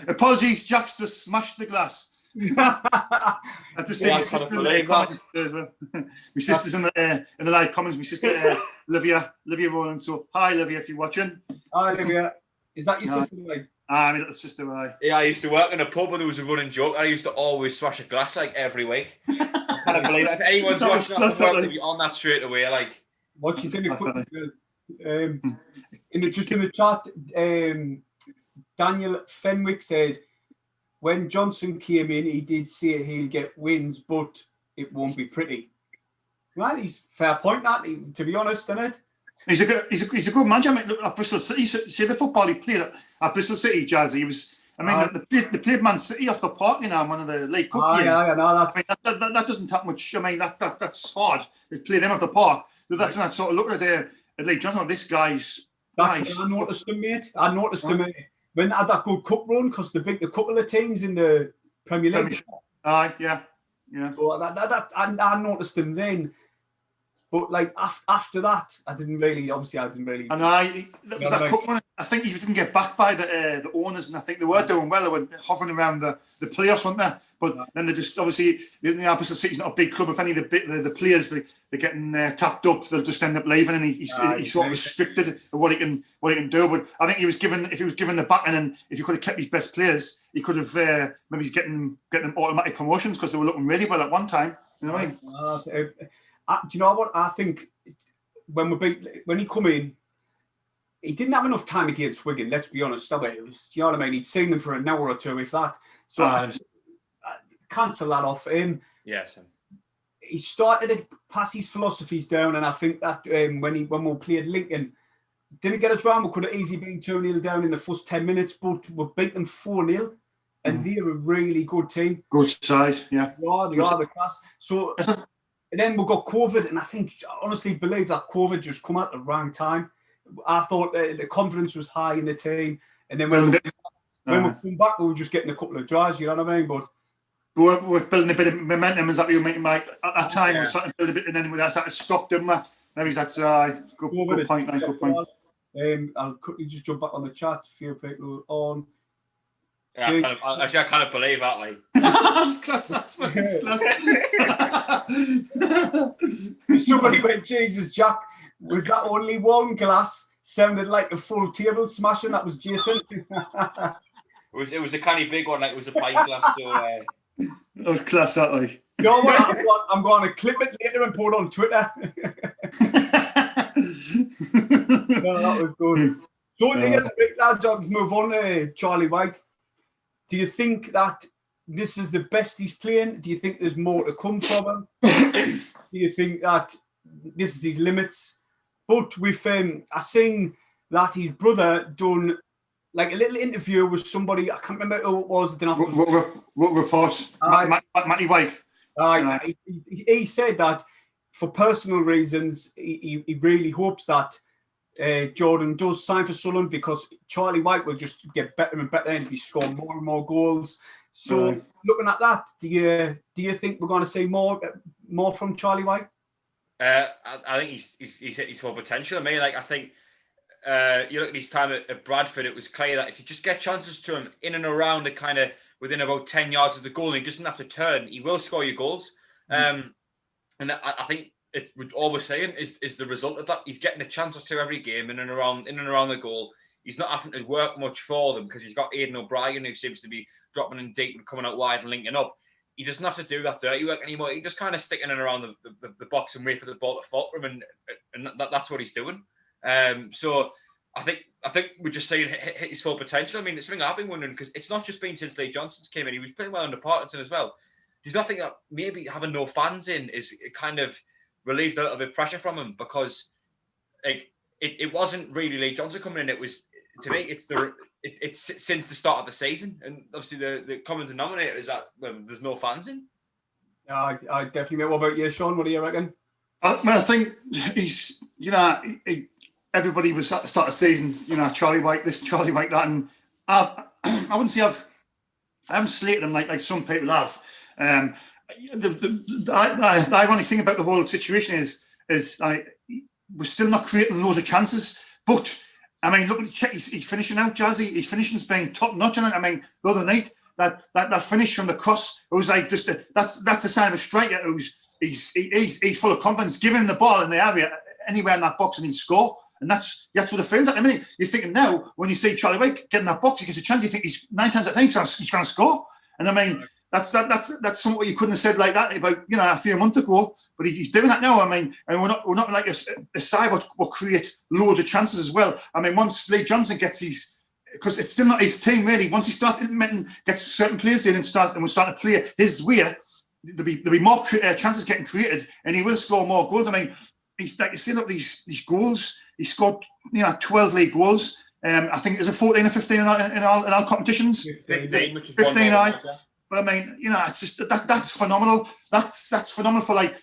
Apologies, Jack's just smashed the glass. I have to say, my sister in the comments, my sister's in the live comments. My sister Livia Rowland. So hi, Livia, if you're watching. Hi, Livia. Is that your sister? My little sister. Yeah, I used to work in a pub, and there was a running joke. I used to always smash a glass like every week. I can't believe it. If anyone's watching that, they'll be on that straight away. Like, what you did in the chat, Daniel Fenwick said, when Johnson came in, he did say he'll get wins, but it won't be pretty. Right, he's fair point. That, to be honest, isn't it? He's a good manager. I mean, look, at Bristol City, see the football he played at Bristol City, Jazzy. He was. I mean, they played Man City off the park, you know, in one of the League Cup games. Yeah, I know that. I mean, that doesn't take much. I mean, that's hard. They play them off the park. So that's when I sort of look at League Johnson. This guy's. That's nice. what I noticed him, mate. When they had that good cup run, because they beat a couple of teams in the Premier League. Yeah. So I noticed him then. But like after that, I didn't really. And that cup run. I think he didn't get backed by the owners, and I think they were doing well. They were hovering around the playoffs, weren't they? But then they just obviously Bristol City's not a big club. If any of the players they're getting tapped up, they'll just end up leaving, and he's sort of restricted at what he can do. But I think if he was given the backing, and if he could have kept his best players, he could have maybe he's getting them automatic promotions because they were looking really well at one time. You know what I mean? Do you know what I think? When he come in, he didn't have enough time against Wigan. Let's be honest. It was, you know what I mean? He'd seen them for an hour or two, if that. So I cancel that off. Yes. He started to pass his philosophies down, and I think that when we played Lincoln, didn't get us round. We could have easily been 2-0 down in the first 10 minutes, but we beat them 4-0, and they're a really good team. Good side, yeah. They are the class. So then we got COVID, and I honestly believe that COVID just come at the wrong time. I thought the confidence was high in the team, and then when we come back, we were just getting a couple of tries. You know what I mean? But we're building a bit of momentum. Is that what you mean, Mike? At that time, we were starting to build a bit, and then we had to stop, didn't we? Maybe that's good point. Good point. I'll quickly just jump back on the chat. A few people on. Yeah, I kind of believe that. Like, that's class. That's class. Somebody went, Jesus, Jack. Was that only one glass? Sounded like a full table smashing. That was Jason. It was a kind of big one. Like, it was a pint glass. So that was class. That like. You know what? I'm going to clip it later and put it on Twitter. No, that was good. So lads, I'll move on to Charlie White. Do you think that this is the best he's playing? Do you think there's more to come from him? Do you think that this is his limits? But with I seen that his brother done like a little interview with somebody. I can't remember who it was. What report? Matty White. He said that for personal reasons, he really hopes that Jordan does sign for Sunderland, because Charlie White will just get better and better and be scoring more and more goals. So looking at that, do you think we're going to see more from Charlie White? I think he's hit his full potential. I mean, like, I think you look at his time at Bradford, it was clear that if you just get chances to him in and around the kind of within about 10 yards of the goal, and he doesn't have to turn, he will score your goals. And I think all we're saying is the result of that. He's getting a chance or two every game in and around the goal. He's not having to work much for them, because he's got Aidan O'Brien, who seems to be dropping in deep and coming out wide and linking up. He doesn't have to do that dirty work anymore. He just kind of sticking in and around the box and wait for the ball to fall from him, and that's what he's doing. So I think we're just saying hit his full potential. I mean, it's something I've been wondering, because it's not just been since Lee Johnson's came in. He was playing well under Parkinson as well. Does not think that maybe having no fans in is kind of relieved a little bit of pressure from him, because like it wasn't really Lee Johnson coming in. It was, to me, it's since the start of the season, and obviously the common denominator is that there's no fans in. I definitely. What about you, Sean? What do you reckon? I think he's, everybody was at the start of the season, Charlie White this, Charlie White that, and I wouldn't say I haven't slated him like some people have. The ironic thing about the whole situation is we're still not creating loads of chances. But I mean, look, check, he's finishing out, Jazzy. He's finishing being top notch on it. I mean, the other night that finish from the cross, it was like just that's the sign of a striker who's he's full of confidence. Give him the ball in the area anywhere in that box and he'd score. And that's what it feels like. I mean, you're thinking now when you see Charlie White get in that box, he gets a chance. You think he's 9 times out of 10 he's going to score. And I mean, that's something you couldn't have said like that about a few months ago. But he's doing that now. I mean, and we're not like a side will create loads of chances as well. I mean, once Lee Johnson gets his, because it's still not his team really. Once he starts implementing, gets certain players in and we're starting to play his way, there'll be more chances getting created, and he will score more goals. I mean, he's like you see, look, these goals. He scored 12 league goals. I think it was 14 or 15 in all competitions. 15, which is 15, but I mean, it's just that's phenomenal. That's phenomenal for like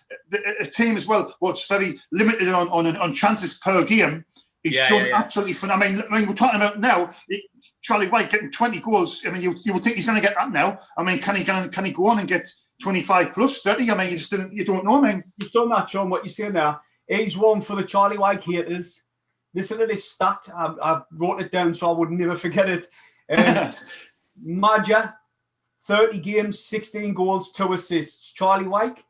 a team as well. Well, it's very limited on chances per game. He's done absolutely phenomenal. I mean, we're talking about now Charlie White getting 20 goals. I mean, you would think he's going to get that now. I mean, can he go on and get 25 plus 30? I mean, you don't know. I mean, you've done that, Sean. What you're saying there. He's one for the Charlie White haters. Listen to this stat. I wrote it down so I would never forget it. Maja, 30 games, 16 goals, 2 assists. Charlie White,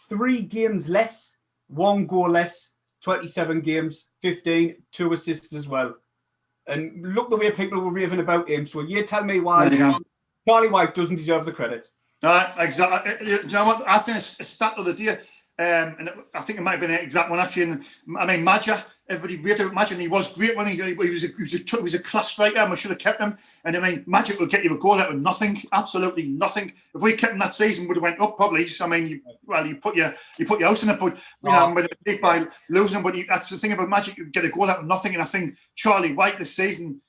3 games less, 1 goal less, 27 games, 15, 2 assists as well. And look the way people were raving about him. So you tell me why Charlie White doesn't deserve the credit. Exactly. You know what? I seen a stat the other day. And I think it might have been an exact one actually. And I mean, Maja, everybody rated Maja, and he was great when he was a class striker, and we should have kept him. And I mean, Maja will get you a goal out of nothing, absolutely nothing. If we kept him that season, would have went up probably. I mean, you put your house in it, but by losing. But that's the thing about Maja, you get a goal out of nothing. And I think Charlie White this season,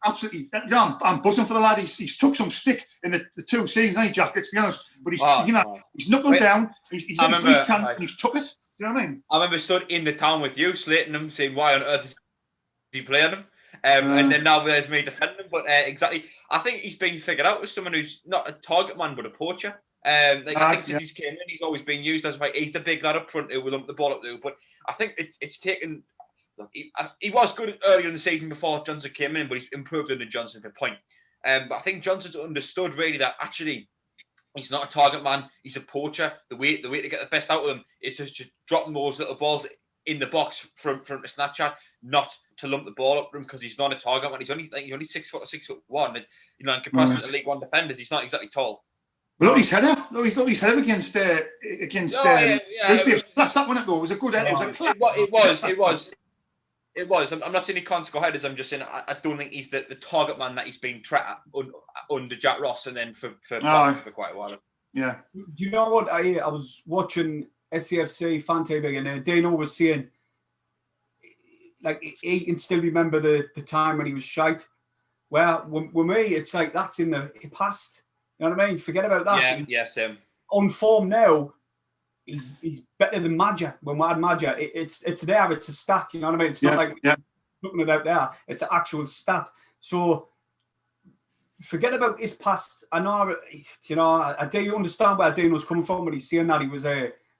absolutely. I'm buzzing for the lad. He's took some stick in the 2 seasons, ain't he, Jack? Let's be honest. But he's knuckled down. He's looking for his chance and he's took it. You know what I mean? I remember stood in the town with you, slating him, saying, "Why on earth is he playing him?" And then now there's me defending him. But exactly, I think he's been figured out as someone who's not a target man but a poacher. I think since he's came in, he's always been used as he's the big lad up front who will lump the ball up to. But I think it's taken. Look, he was good earlier in the season before Johnson came in, but he's improved under Johnson for a point. But I think Johnson's understood really that actually he's not a target man. He's a poacher. The way to get the best out of him is just dropping those little balls in the box from a Snapchat, not to lump the ball up for him, because he's not a target man. He's only 6 foot or 6'1". And, in comparison to League One defenders, he's not exactly tall. But look his header. Look his header against. That's that one. It was a good header. It was. I'm not saying he can't score headers. I'm just saying I don't think he's the target man that he's been trapped under Jack Ross and then for quite a while. Yeah. Do you know what? I was watching SCFC Fan TV and Dino was saying, like, he can still remember the time when he was shite. Well, with me, it's like that's in the past. You know what I mean? Forget about that. Yeah, same. On form now, he's better than Maja. When we had Maja, it's there. It's a stat. You know what I mean? It's not like looking it out there. It's an actual stat. So forget about his past. I know. I do understand where Dino's coming from when he's saying that he was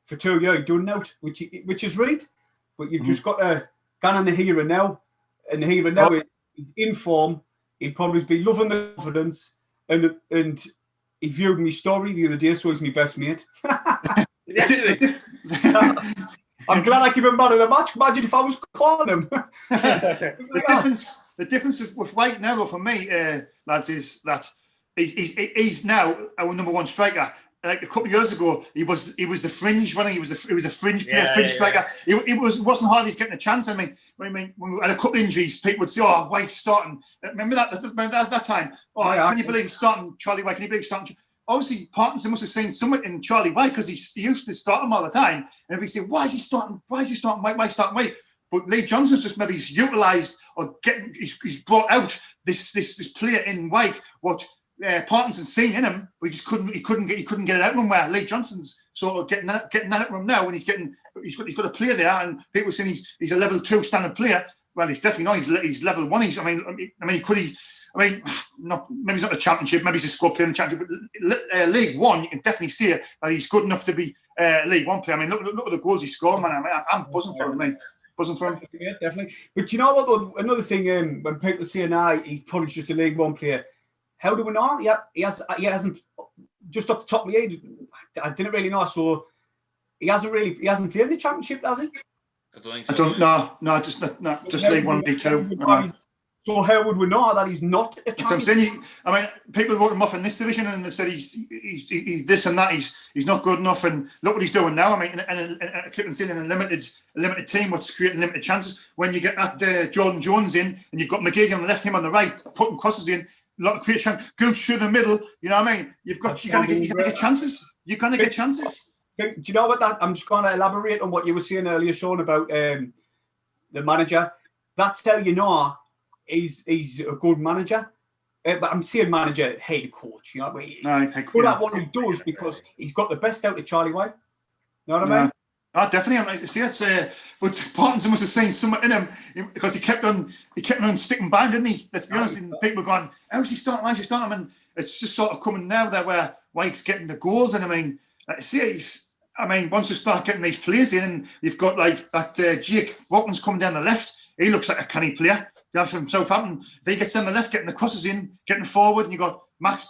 for 2 years doing out, which is right. But you've just got to get on the here and now. And the here and now is in form. He'd probably be loving the confidence. And he viewed my story the other day, so he's my best mate. I'm glad I give him man of the match. Imagine if I was calling him. The difference with White now, for me, lads, is that he's now our number 1 striker. like a couple of years ago, he was the fringe one. He was a fringe player, fringe striker. It wasn't hard. He's getting a chance. I mean, when we had a couple of injuries, people would say, "Oh, White's starting." Remember that time? Oh, can you believe he's starting Charlie White? Can you believe he's starting? Obviously, Parkinson must have seen something in Charlie White because he used to start him all the time. And we say, "Why is he starting? Why is he starting White? Why is he starting White?" But Lee Johnson's just maybe he's utilised or he's brought out this player in White what. Parkinson's seen in him, but he couldn't get it out of him. Where Lee Johnson's sort of getting that out of him now, and he's got a player there, and people saying he's a level 2 standard player. Well, he's definitely not. He's level 1. Maybe maybe he's not the championship. Maybe he's a squad player in the championship. But League 1, you can definitely see it. That he's good enough to be League 1 player. I mean, look at the goals he scored, man. I'm buzzing for him, mate. Buzzing for him. Yeah, definitely. But you know what? Though? Another thing, when people say now he's probably just a League 1 player. How do we know? He hasn't. Just off the top of my head, I didn't really know. So he hasn't played in the championship, has he? I don't think so. I don't. No, just League 1, League 2. So how would we know that he's not a champion? So I'm saying, people wrote him off in this division, and they said he's this and that. He's not good enough, and look what he's doing now. I mean, and I keep saying in a limited team, what's creating limited chances. When you get that Jordan Jones in, and you've got McGeady on the left, him on the right, putting crosses in. A lot of create chance. Gooch through the middle. You know what I mean? You're gonna get chances. You're gonna get chances. Do you know what that? I'm just gonna elaborate on what you were saying earlier, Sean, about the manager. That's how you know he's a good manager. But I'm saying manager, head coach. You know what I mean? Good at what he does because he's got the best out of Charlie White. You know what I mean? Oh, definitely. I see it. But Parkinson must have seen something in him because he kept on sticking by, didn't he? Let's be honest. And people were going, "How's he starting? Why's he starting?" And it's just sort of coming now that where White's getting the goals. And I mean, once you start getting these players in, and you've got like that Jake Vaughan's coming down the left. He looks like a canny player. You have from Southampton. If he gets down the left, getting the crosses in, getting forward, and you got Max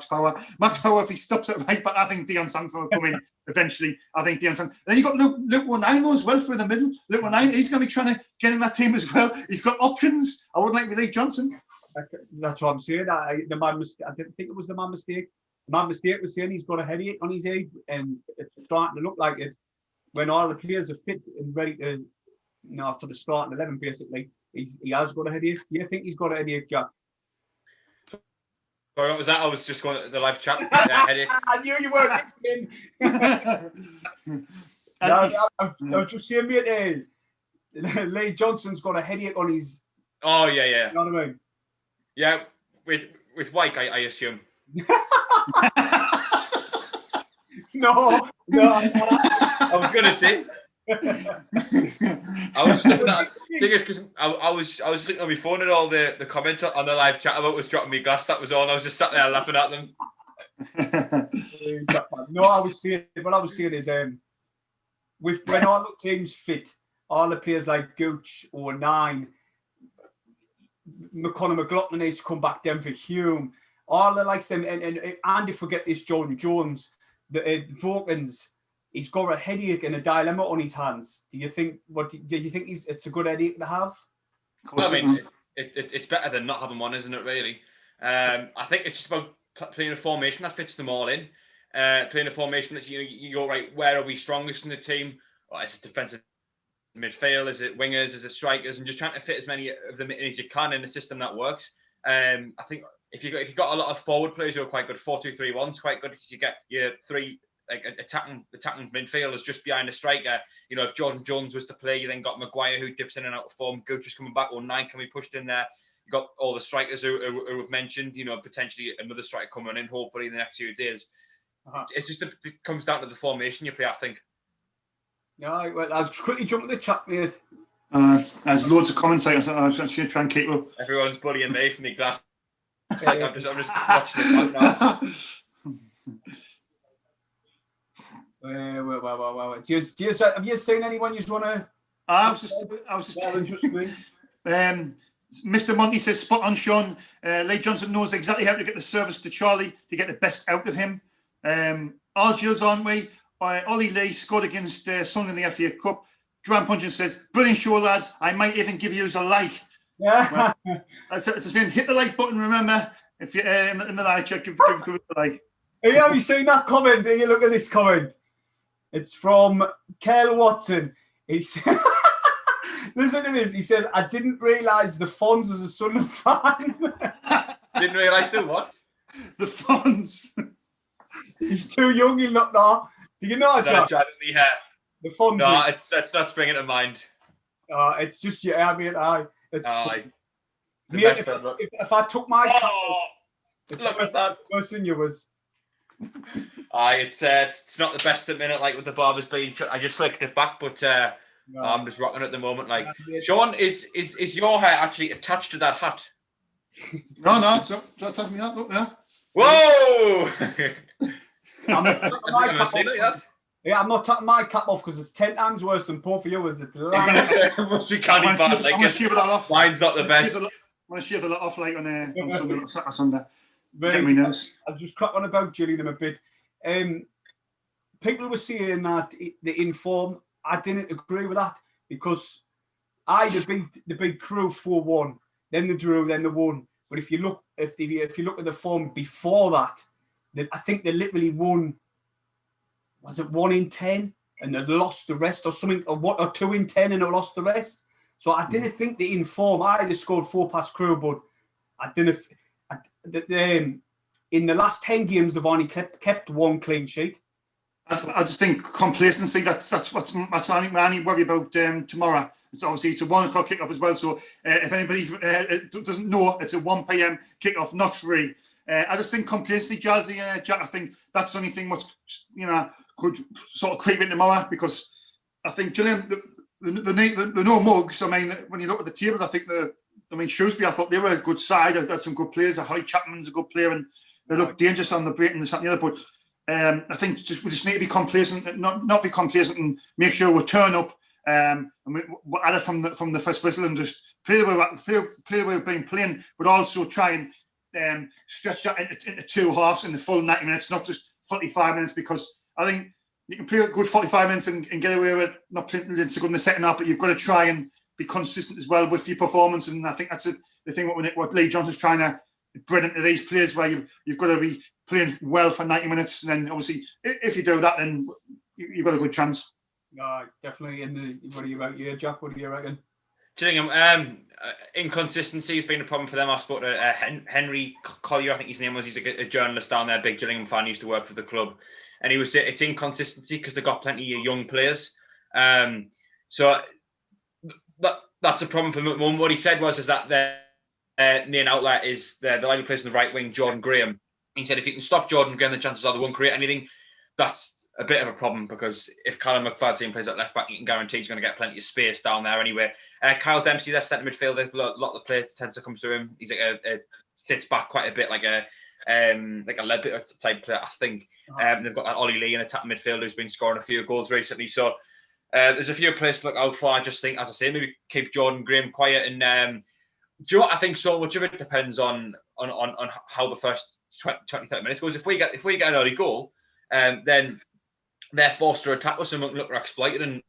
Power. Max Power, if he stops at right back, I think Dion Sanson will come in eventually. I think Dion Sanson. Then you got Luke Wanaino as well through the middle. Luke Wanaino, he's going to be trying to get in that team as well. He's got options. I would like Lee Johnson. That's what I'm saying. The man mistake. I didn't think it was the man mistake. The man mistake was saying he's got a headache on his head, and it's starting to look like it. When all the players are fit and ready to, for the starting 11, basically, he has got a headache. Do you think he's got a headache, Jack? Sorry, what was that? I was just going to the live chat. Headache. I knew you weren't listening. I was just saying, mate, Lee Johnson's got a headache on his... Oh, yeah. You know what I mean? Yeah, with White, I assume. No. I was going to say... I was looking at thing is because I was looking on my phone and all the comments on the live chat about was dropping me glass. That was all. And I was just sat there laughing at them. No, what I was saying is when all the teams fit, all the players like Gooch or Nine, Conor McLaughlin needs to come back down for Hume. All the likes them and if we get this Jordan Jones, the Vogans. He's got a headache and a dilemma on his hands. Do you think it's a good headache to have? Well, I mean, it's better than not having one, isn't it? Really, I think it's just about playing a formation that fits them all in. Playing a formation that's you're right. Where are we strongest in the team? Or is it defensive midfield? Is it wingers? Is it strikers? And just trying to fit as many of them as you can in a system that works. I think if you've got a lot of forward players who are quite good, 4-2-3-1's quite good because you get your three. Like attacking midfielders just behind the striker. If Jordan Jones was to play, you then got Maguire who dips in and out of form. Gooch just coming back, or Nine can be pushed in there. You got all the strikers who have mentioned. Potentially another striker coming in. Hopefully in the next few days. It's just it comes down to the formation you play. I think. Yeah, well, I'll quickly jump in the chat, mate. There's loads of comments. I was trying to keep up. Everyone's bullying me for me glass. I'm just watching it now. Well. Have you seen anyone you want to? I was just. Mr. Monty says, spot on, Sean. Lee Johnson knows exactly how to get the service to Charlie to get the best out of him. All Gilles, aren't we? Ollie Lee scored against Sunderland in the FA Cup. Joanne Puncheon says, brilliant show, lads. I might even give you a like. Yeah. Well, saying, hit the like button, remember. If you in the live chat, give it a like. Hey, have you seen that comment? Hey, look at this comment. It's from Kel Watson. He said, listen to this. He says, I didn't realise the Fonz was a Sunderland fan. Didn't realise who what? The Fonz. He's too young, he'll not know. Do you know that, Jack? The Fonz. No, that's not springing to mind. It's just your hair, mate. It's Aye. Mate, if I took my cap off, look at that. Person you was. Aye, it's not the best at the minute, like with the barbers being. I just flicked it back, but No. I'm just rocking at the moment. Like, Sean, is your hair actually attached to that hat? No, it's not attached to me. Look there. Whoa! I'm not taking my cap off because it's 10 times worse than both of yours. It's must be kind of bad. I'm gonna shave that off. Mine's not the best. I'm gonna shave the lot off like on Sunday. Get me nose. I'll just crack on about Gillingham a bit. People were saying that the inform. I didn't agree with that because they beat Crew 4-1, then they drew, then they won. But if you look at the form before that, I think they literally won. Was it 1 in 10 and they lost the rest, or something, or 2 in 10 and they lost the rest? So I didn't think they inform. They scored 4 past Crew, but I didn't. In the last 10 games, they've only kept 1 clean sheet. I just think complacency. That's I think my only worry about tomorrow. It's a 1 o'clock kickoff as well. So if anybody doesn't know, it's a 1 p.m. kickoff, not 3. I just think complacency, GILESY, Jack. I think that's the only thing what could sort of creep in tomorrow, because I think Gillingham, the no mugs. I mean, when you look at the table, I think Shrewsbury, I thought they were a good side. They had some good players. Hoy Chapman's a good player, and they look dangerous on the break and this and the other. But I think we just need to be complacent, not be complacent, and make sure we turn up. And we're at it from the first whistle and just play the way we've been playing, but also try and stretch that into 2 halves in the full 90 minutes, not just 45 minutes, because I think you can play a good 45 minutes and get away with not playing so good in the second half, but you've got to try and be consistent as well with your performance. And I think that's the thing what Lee Johnson's trying to bring into these players, where you've got to be playing well for 90 minutes. And then obviously, if you do that, then you've got a good chance. Definitely. What are you about here, Jack? What do you reckon? Gillingham, inconsistency has been a problem for them. I spoke to Henry Collier, I think his name was. He's a journalist down there, big Gillingham fan, used to work for the club. And he was saying it's inconsistency because they've got plenty of young players. So that's a problem for them. What he said was that their main outlet is the likely player in the right wing, Jordan Graham. He said if you can stop Jordan Graham, the chances are they won't create anything. That's a bit of a problem, because if Callum McFadden plays at left back, you can guarantee he's going to get plenty of space down there anyway. Kyle Dempsey, their centre midfielder, a lot of the players tend to come through him. He's like sits back quite a bit, like a Leadbitter type player, I think. They've got Ollie Lee, an attacking midfielder who's been scoring a few goals recently. So there's a few players to look out for. I just think, as I say, maybe keep Jordan Graham quiet. And do you know what? I think so much of it depends on how the first 20-30 minutes goes. If we get an early goal, then they're forced to attack us and look exploited. And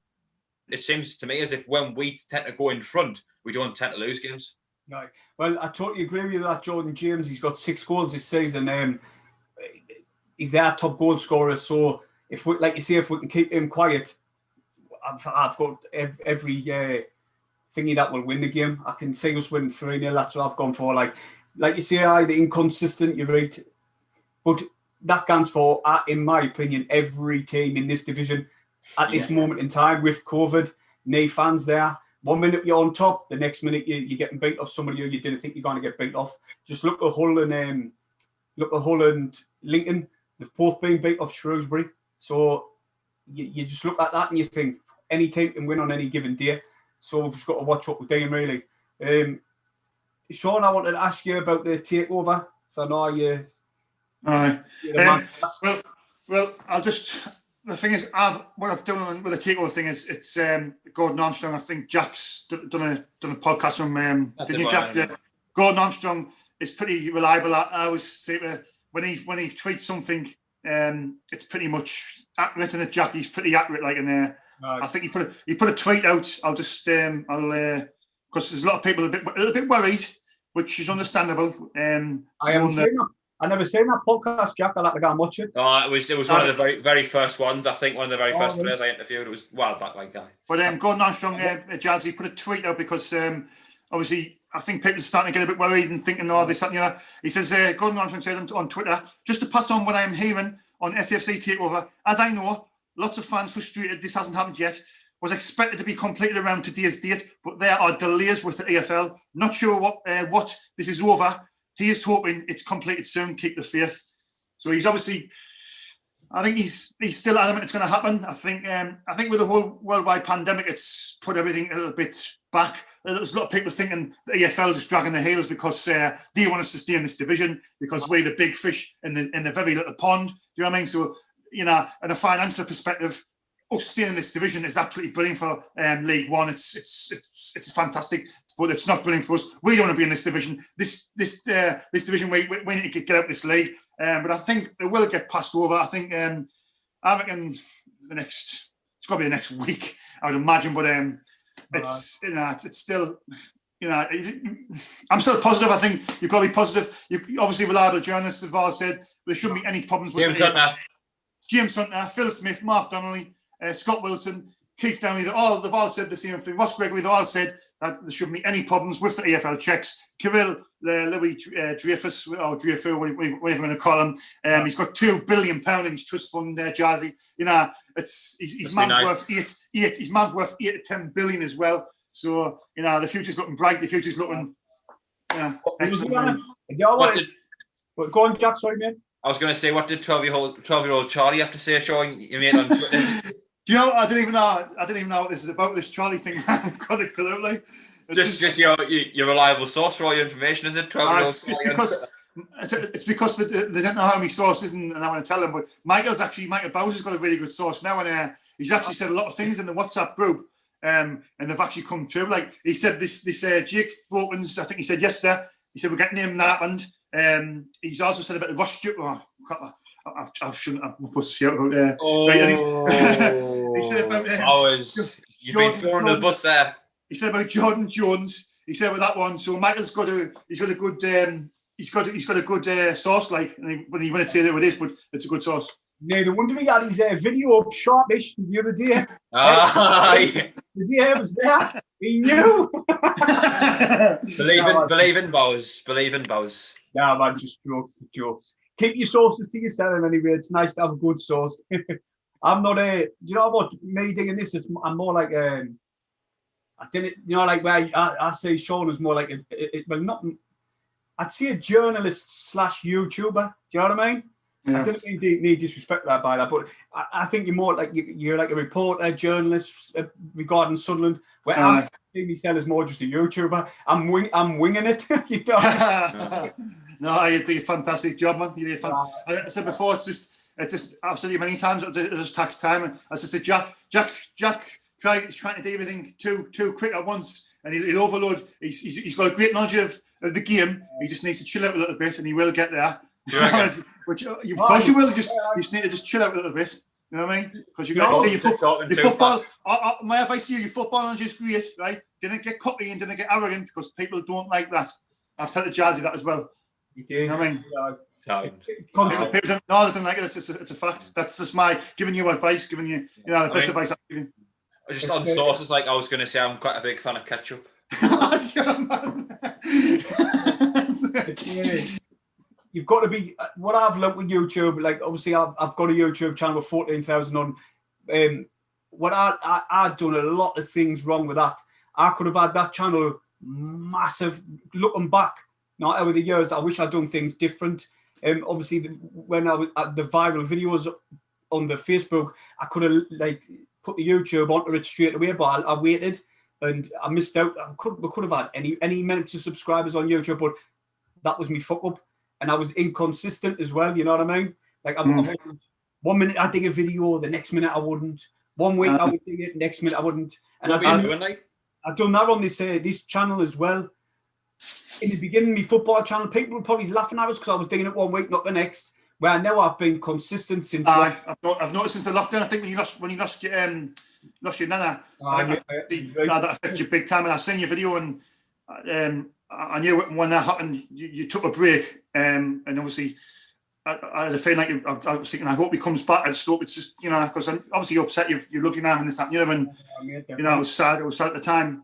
it seems to me as if when we tend to go in front, we don't tend to lose games. Right. Well, I totally agree with you that Jordan James, he's got 6 goals this season. He's their top goal scorer. So if we, like you say, if we can keep him quiet, I've got every thingy that will win the game. I can see us winning 3-0. That's what I've gone for. Like you say, the inconsistent, you're right. But that counts for, in my opinion, every team in this division at this moment in time with COVID. No fans there. 1 minute you're on top, the next minute you're getting beat off somebody you didn't think you're going to get beat off. Just look at Hull and Lincoln. They've both been beat off Shrewsbury. So you just look at that and you think any team can win on any given day. So we've just got to watch what we're doing, really. Sean, I wanted to ask you about the takeover. So I know you. Well, I'll just. The thing is, what I've done with the takeover thing is it's Gordon Armstrong. I think Jack's done a podcast from. Didn't you, Jack? Gordon Armstrong is pretty reliable. I always say when he tweets something, it's pretty much accurate, and Jack, he's pretty accurate. Like in there, I think he put a tweet out. I'll just because there's a lot of people a little bit worried, which is understandable. I haven't seen I never seen that podcast, Jack. I'll have to go and watch it. Oh, it was one of the very, very first ones. I think one of the very first players I interviewed. It was a while back, like that. But Gordon Armstrong, Giles, he put a tweet out because obviously I think people are starting to get a bit worried and thinking, oh, this, that, and the other. He says, Gordon Armstrong said on Twitter, just to pass on what I am hearing on SFC takeover, as I know, lots of fans frustrated this hasn't happened yet. Was expected to be completed around today's date, but there are delays with the AFL. Not sure what this is over. He is hoping it's completed soon. Keep the faith. So he's obviously, I think he's still adamant it's going to happen. I think with the whole worldwide pandemic, it's put everything a little bit back. There's a lot of people thinking the EFL is just dragging their heels because they want us to stay in this division because we're the big fish in the very little pond. Do you know what I mean? So, in a financial perspective, us staying in this division is absolutely brilliant for League One. It's fantastic, but it's not brilliant for us. We don't want to be in this division. This division, we need to get out of this league. But I think it will get passed over. I think I reckon it's got to be the next week, I would imagine. But it's still, I'm still positive. I think you've got to be positive. Obviously, reliable journalists have all said there shouldn't be any problems with James Hunter, Phil Smith, Mark Donnelly, Scott Wilson, Keith Downey, they've all said the same thing. Ross Gregory, they all said that there shouldn't be any problems with the AFL checks. Kirill Louis Dreyfus, or Dreyfus, whatever you want to call him, he's got £2 billion in his trust fund, Jazzy. His man's worth 8 to 10 billion as well. So the future's looking bright. The future's looking excellent. Go on, Jack. Sorry, mate. I was going to say, what did 12-year-old Charlie have to say, showing you made on Twitter? Do you know? I didn't even know what this is about. This Charlie thing. I've got it clearly. Just your reliable source for all your information, is it? 12-year-old. It's because they don't know how many sources, and I want to tell them. But Michael Bowser's got a really good source now, and he's actually said a lot of things in the WhatsApp group, and they've actually come true. Like he said, this Jake Fulton's, I think he said yesterday. He said we're getting him that, and he's also said about the Ross Stewart. I shouldn't have supposed to say about there. He said about you've been thrown under the bus there. He said about Jordan Jones. He said about that one. So Michael's got a good source, like, but he wouldn't say that it is, but it's a good source. No, the wonder he had his video up sharpish the other day. The day I was there, he knew. Believe in Bows. No, man, just jokes. Keep your sources to yourself anyway. It's nice to have a good source. I'm not do you know what, me digging this, I'm more like I didn't, like where I say Sean is more like I'd say a journalist / YouTuber. Do you know what I mean? Yeah. I didn't need disrespect by that, but I think you're more like you're like a reporter, journalist regarding Sunderland. Where I'm seeing myself as more just a YouTuber. I'm winging it. No, you do a fantastic job, man. You do I said before, it's just I've said it many times. It's just tax time. As I said, Jack trying to do everything too quick at once, and he'll overload. He's got a great knowledge of the game. He just needs to chill out a little bit, and he will get there. Which, of course you will. You just need to chill out a little bit. You know what I mean? Because you got to see your football. My advice to you: your football knowledge is great, right? Didn't get cocky and didn't get arrogant, because people don't like that. I've told Jazzy that as well. You did. You know what I mean? People don't like it. It's a fact. That's just my giving you advice, giving you the best advice I can give you. Just on sources, like I was going to say, I'm quite a big fan of ketchup. You've got to be. What I've learned with YouTube, like obviously I've got a YouTube channel with 14,000 on. What I'd done a lot of things wrong with that. I could have had that channel massive. Looking back, not over the years, I wish I'd done things different. Obviously, when I was at the viral videos on the Facebook, I could have put the YouTube onto it straight away, but I waited and I missed out. We could have had any amount of subscribers on YouTube, but that was me fuck up, and I was inconsistent as well. You know what I mean? Like I 1 minute I dig a video, the next minute I wouldn't. 1 week I would dig it, next minute I wouldn't. And I've done that on this channel as well. In the beginning, my football channel, people were probably laughing at us because I was digging it 1 week, not the next. Where now I've been consistent since. I've noticed since the lockdown. I think when you lost your nana, that affected you big time. And I've seen your video, and I knew when that happened, you took a break, and obviously I had a feeling like I was thinking, I hope he comes back. I just hope it's just, you know, because I'm obviously upset. You love your name and this, that, and the other, and you know, I was sad. I was sad at the time.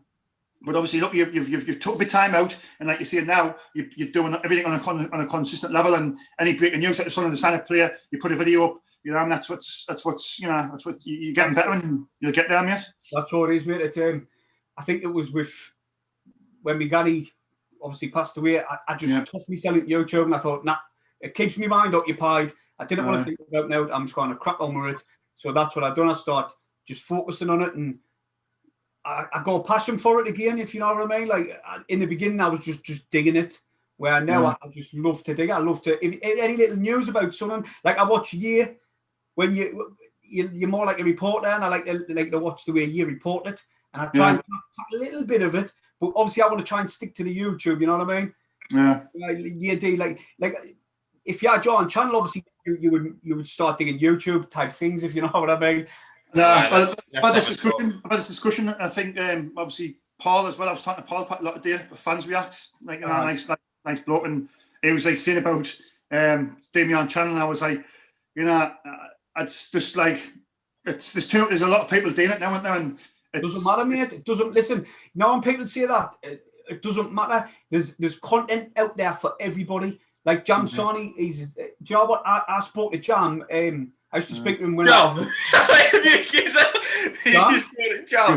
But obviously, look, you've took a bit of time out, and like you say now, you're doing everything on a consistent level. And any breaking news, like the Sunderland signing player, you put a video up. You know, and that's what's you know, that's what you're getting better, and you'll get there, mate. That's what it is, mate. It's, I think it was with when my granny obviously passed away. I just tossed myself into YouTube, and I thought, nah, it keeps my mind occupied. I didn't want to think about it now. I'm just going to crack on with it. So that's what I've done. I start just focusing on it, and I got a passion for it again, if you know what I mean. Like in the beginning, I was just digging it. Where now I just love to dig. I love to if any little news about something. Like I watch Year when you're more like a reporter, and I like to watch the way you report it, and I try and pack a little bit of it. But obviously, I want to try and stick to the YouTube. You know what I mean? Yeah. You do like if you had your own channel, obviously you would start digging YouTube type things, if you know what I mean. No, about this discussion, I think obviously Paul as well. I was talking to Paul quite a lot today. Fans react like a nice bloke, and he was like saying about staying on channel. And I was like, you know, it's just like there's a lot of people doing it now and then. It doesn't matter, mate. It doesn't listen. Now when people say that, it doesn't matter. There's content out there for everybody. Like Jam Sani, do you know what? I spoke to Jam. I used to speak to him when Jam. Jam.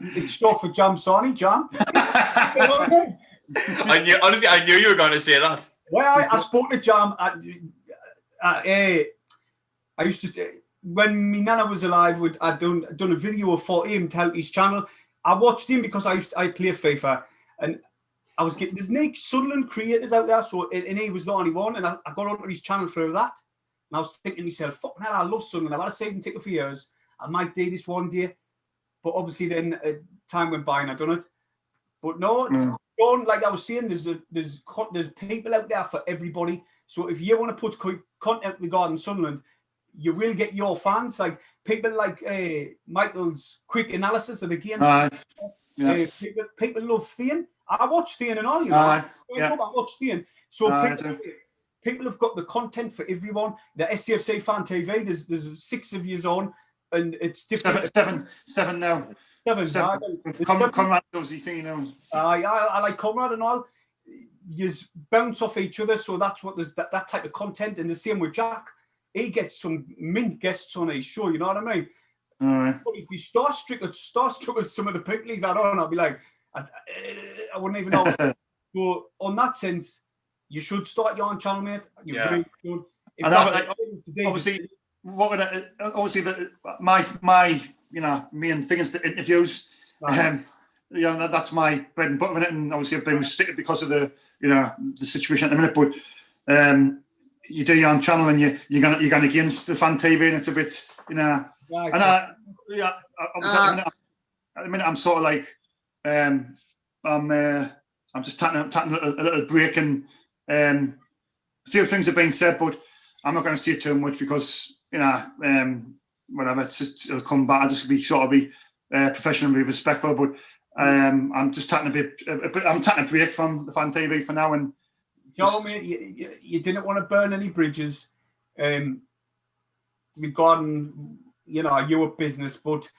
It's short for Jam Sani, Jam. I knew you were going to say that. Well, I spoke to Jam. I used to, when my nana was alive, I'd done a video for him to help his channel. I watched him because I play FIFA, and I was getting there's Nick Sunderland creators out there, so and he was the only one, and I got onto his channel through that. And I was thinking to myself, fucking hell, I love Sunderland. I've had a season ticket for years. I might do this one day, but obviously then time went by and I done it. But no, like I was saying, there's people out there for everybody. So if you want to put content regarding Sunderland, you will get your fans, like people like Michael's quick analysis of the game. People love Thean. I watch Thean and all, you know. I watch Thean. So people have got the content for everyone. The SCFC Fan TV, there's 6 of you on, and it's different. Seven now. Seven. Conrad does he thing, you know. I like Conrad and all. You bounce off each other, so that's what there's that type of content. And the same with Jack. He gets some mint guests on his show, you know what I mean? But if we starstruck with some of the people he's had on, I'll be like, I wouldn't even know. So on that sense, you should start your own channel, mate. You really should. Obviously, my main thing is the interviews. That's my bread and butter in it, and obviously I've been restricted because of the situation at the minute. But you do your own channel, and you're going against the Fan TV, and it's a bit, at the minute I'm sort of like, I'm just taking a little break, and a few things have been said, but I'm not going to say too much because whatever. It's just it'll come back. I'll just be professional, and be respectful, but I'm just taking I'm taking a break from the Fan TV for now, and. Joe, mate, you didn't want to burn any bridges regarding, your business, but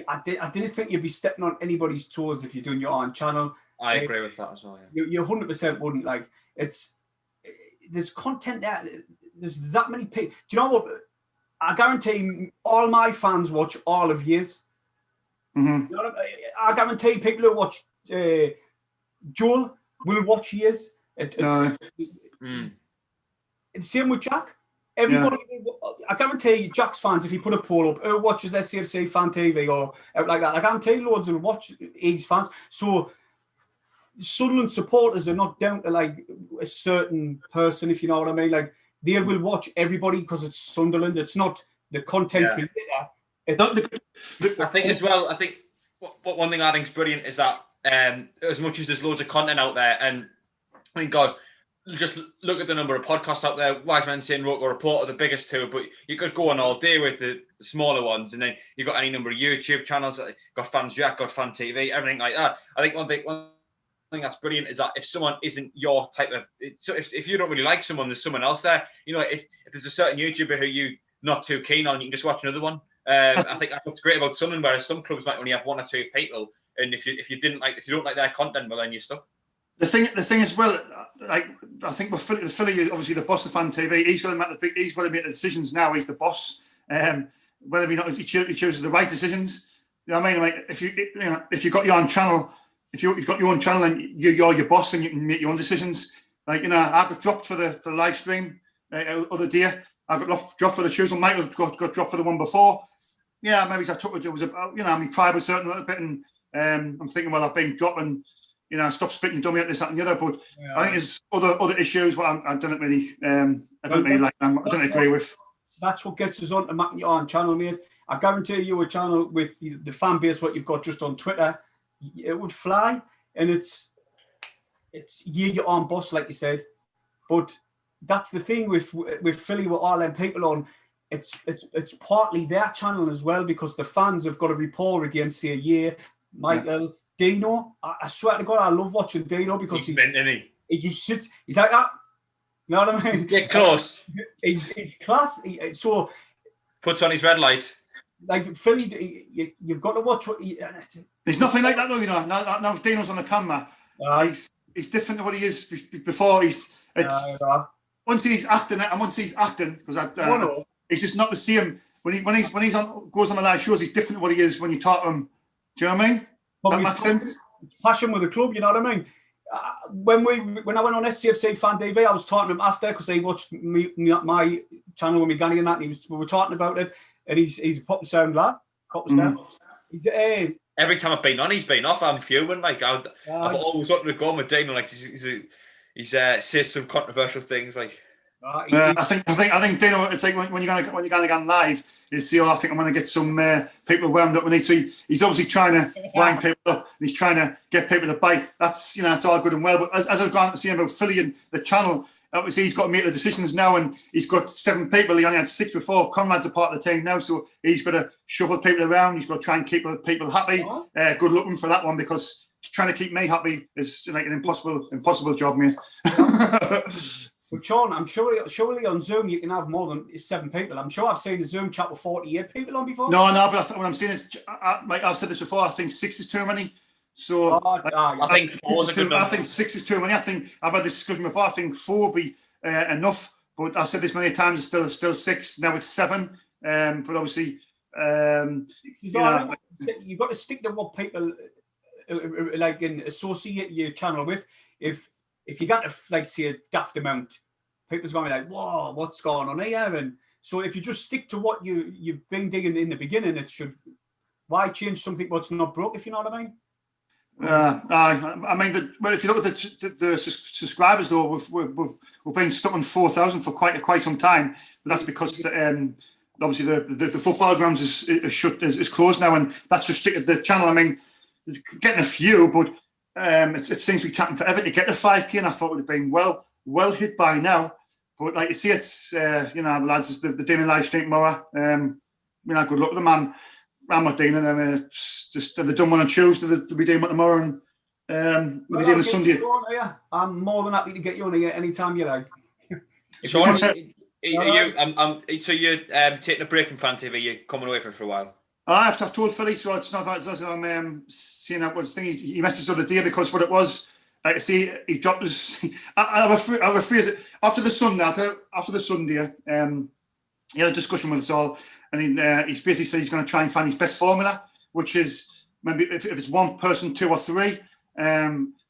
I didn't think you'd be stepping on anybody's toes if you're doing your own channel. I agree with that as well. Yeah. You 100% wouldn't. Like, there's content there. There's that many people. Do you know what? I guarantee all my fans watch all of yours. Mm-hmm. You know, I guarantee people who watch Joel will watch yours. The same with Jack. Everybody, I guarantee you, Jack's fans, if he put a poll up, who watches SCFC Fan TV or out like that, I guarantee loads will watch his fans. So Sunderland supporters are not down to like a certain person, if you know what I mean. Like they will watch everybody because it's Sunderland. It's not the content creator. I think as well. I think what one thing I think is brilliant is that as much as there's loads of content out there, and I mean, God, just look at the number of podcasts out there. Wise Men Saying Roker Report are the biggest two, but you could go on all day with the smaller ones, and then you've got any number of YouTube channels. Got Fans Jack, got Fan TV, everything like that. I think one thing that's brilliant is that if someone isn't your type of, so if you don't really like someone, there's someone else there. You know, if there's a certain YouTuber who you're not too keen on, you can just watch another one. I think that's what's great about Sunderland, whereas some clubs might only have one or two people, and if you don't like their content, well, then you're stuck. The thing as well, like I think with Philly, obviously the boss of Fan TV, he's got to make the decisions now. He's the boss. Whether or not he chooses the right decisions, you know what I mean? Like if you've got your own channel, if you've got your own channel and you're your boss and you can make your own decisions. Like I got dropped for the live stream other day. I got dropped for the Tuesday. Michael got dropped for the one before. Yeah, maybe I took it was about my pride was certain a little bit, and I'm thinking, well, I've been dropping. Stop spitting dummy at this, that, and the other. But yeah. I think there's other issues. What I don't really, I don't agree with. That's what gets us on to making your own channel, mate. I guarantee you, a channel with the fan base, what you've got just on Twitter, it would fly. And it's your own boss, like you said. But that's the thing with Philly, with all them people on. It's partly their channel as well, because the fans have got a rapport against, say, Michael. Yeah. Dino, I swear to God, I love watching Dino because he just sits. He's like that. You know what I mean? Get close. He's class. So puts on his red light. Like Philly, you've got to watch what he. There's nothing like that though, you know. Now Dino's on the camera. He's different to what he is before. Once he's acting, and once he's acting, because he's just not the same. When he's on goes on the live shows, he's different to what he is when you talk to him. Do you know what I mean? That makes sense. Passion with the club, you know what I mean? When I went on SCFC Fan TV, I was talking to him after because he watched my channel with me, Ganny and that, and we were talking about it. And he's a proper sound lad. He's every time I've been on, he's been off. I'm fuming. Like I've always wanted to go on with Dino. Like he's says some controversial things. Like I think Dino. It's like when you're going to go live. You see, I think I'm going to get some people wound up. So he's obviously trying to wind people up. And he's trying to get people to bite. That's it's all good and well. But as I've gone to see about Philly and the channel, obviously he's got to make the decisions now, and he's got 7 people. He only had 6 before. Conrad's a part of the team now, so he's got to shuffle people around. He's got to try and keep people happy. Good looking for that one, because trying to keep me happy is like an impossible job, mate. But Sean, I'm surely on Zoom you can have more than 7 people. I'm sure I've seen a Zoom chat with 48 people on before. No, but what I'm saying is, like I've said this before, I think 6 is too many. So I think 4 is a good number. I think 6 is too many. I think I've had this discussion before. I think 4 would be enough. But I've said this many times. It's still 6. Now it's 7. But obviously, you've got to stick to what people like associate your channel with. If you got to like say a daft amount, people's going to be like, "Whoa, what's going on here?" And so if you just stick to what you've been digging in the beginning, it should. Why change something what's not broke? If you know what I mean. I mean, if you look at the subscribers, though, we've been stuck on 4,000 for quite some time. But that's because obviously the football grounds is closed now, and that's restricted the channel. I mean, getting a few, but it seems to be tapping forever to get to 5K, and I thought it would have been well hit by now. But like you see, it's the lads, the Dean live stream tomorrow. Good luck to them. I'm not doing it. Just they done one on Tuesday. They'll be doing one tomorrow, and we'll be doing it Sunday. I'm more than happy to get you on here anytime you like. Sean, so you're taking a break from Fan TV. You're coming away from it for a while. I've told Philly, so it's not that I'm seeing that was thing. He messaged the other day because what it was. Like I see, he dropped his. I'll rephrase it after the Sunday. He had a discussion with us all. And he's basically said he's going to try and find his best formula, which is maybe if it's 1 person, 2 or 3.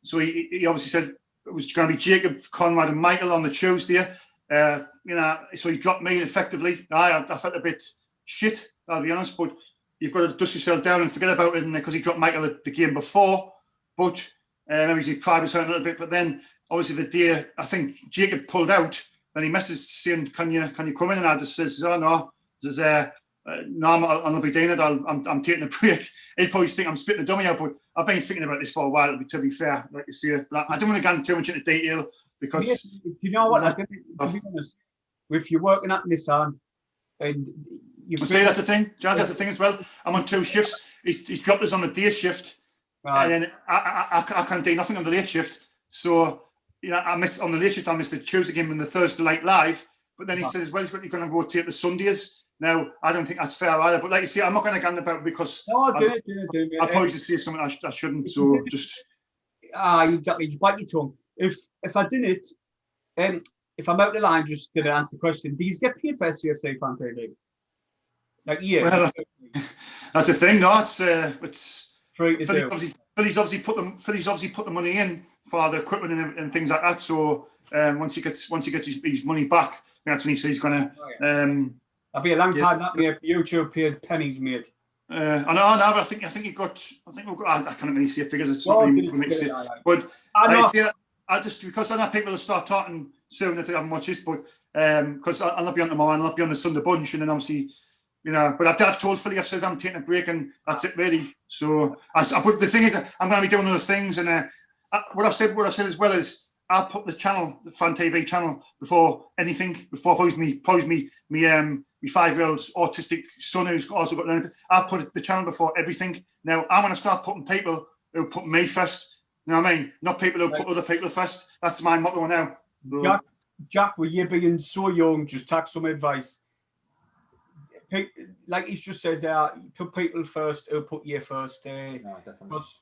So he obviously said it was going to be Jacob, Conrad, and Michael on the Tuesday. So he dropped me effectively. I felt a bit shit, I'll be honest, but you've got to dust yourself down and forget about it, because he dropped Michael the game before. But maybe his pride was hurt a little bit. But then obviously the day I think Jacob pulled out, then he messaged saying, "Can you come in?" And I just says, "Oh no." There's no, I'll not be doing it. I'm taking a break. He'd probably think I'm spitting the dummy out, but I've been thinking about this for a while. To be fair, like you see, I don't want to go too much into detail because you know what? To be honest, if you're working at Nissan and see, that's the thing, Jazz, that's the thing as well. I'm on 2 shifts. He's dropped us on the day shift, and then I can't do nothing on the late shift. So I miss on the late shift. I missed the Tuesday game and the Thursday night live. But then he says, well, he's going to rotate the Sundays. Now, I don't think that's fair either. But like you see, I'm not going to gamble about it because I'll probably just say something I shouldn't. So just exactly, just bite your tongue. If I didn't, if I'm out of the line, just to answer the question, do you get paid for SCFC Fan TV? Like, yeah. Well, that's the thing. No, it's free to do. Philly's obviously put the money in for the equipment and things like that. So once he gets his money back, that's when he says he's going to. That'll be a long time that YouTube pays pennies, mate. I know, but I think we've got. I can't really see figures. It's not really for me to say. But I just because I know people will start talking soon if they haven't watched this, but because I'll not be on tomorrow, I'll not be on the Sunday bunch, and then obviously. But I've told Philly, I've said I'm taking a break, and that's it really. So, but the thing is, I'm going to be doing other things, and what I've said as well is I'll put the channel, the Fan TV channel, before anything, before me 5-year-old autistic son who's also got learning. I'll put the channel before everything. Now I'm going to start putting people who put me first. You know what I mean? Not people who put other people first. That's my motto now. Jack, with you being so young, just take some advice. Like he's just said there, put people first who put you first. No, definitely. Because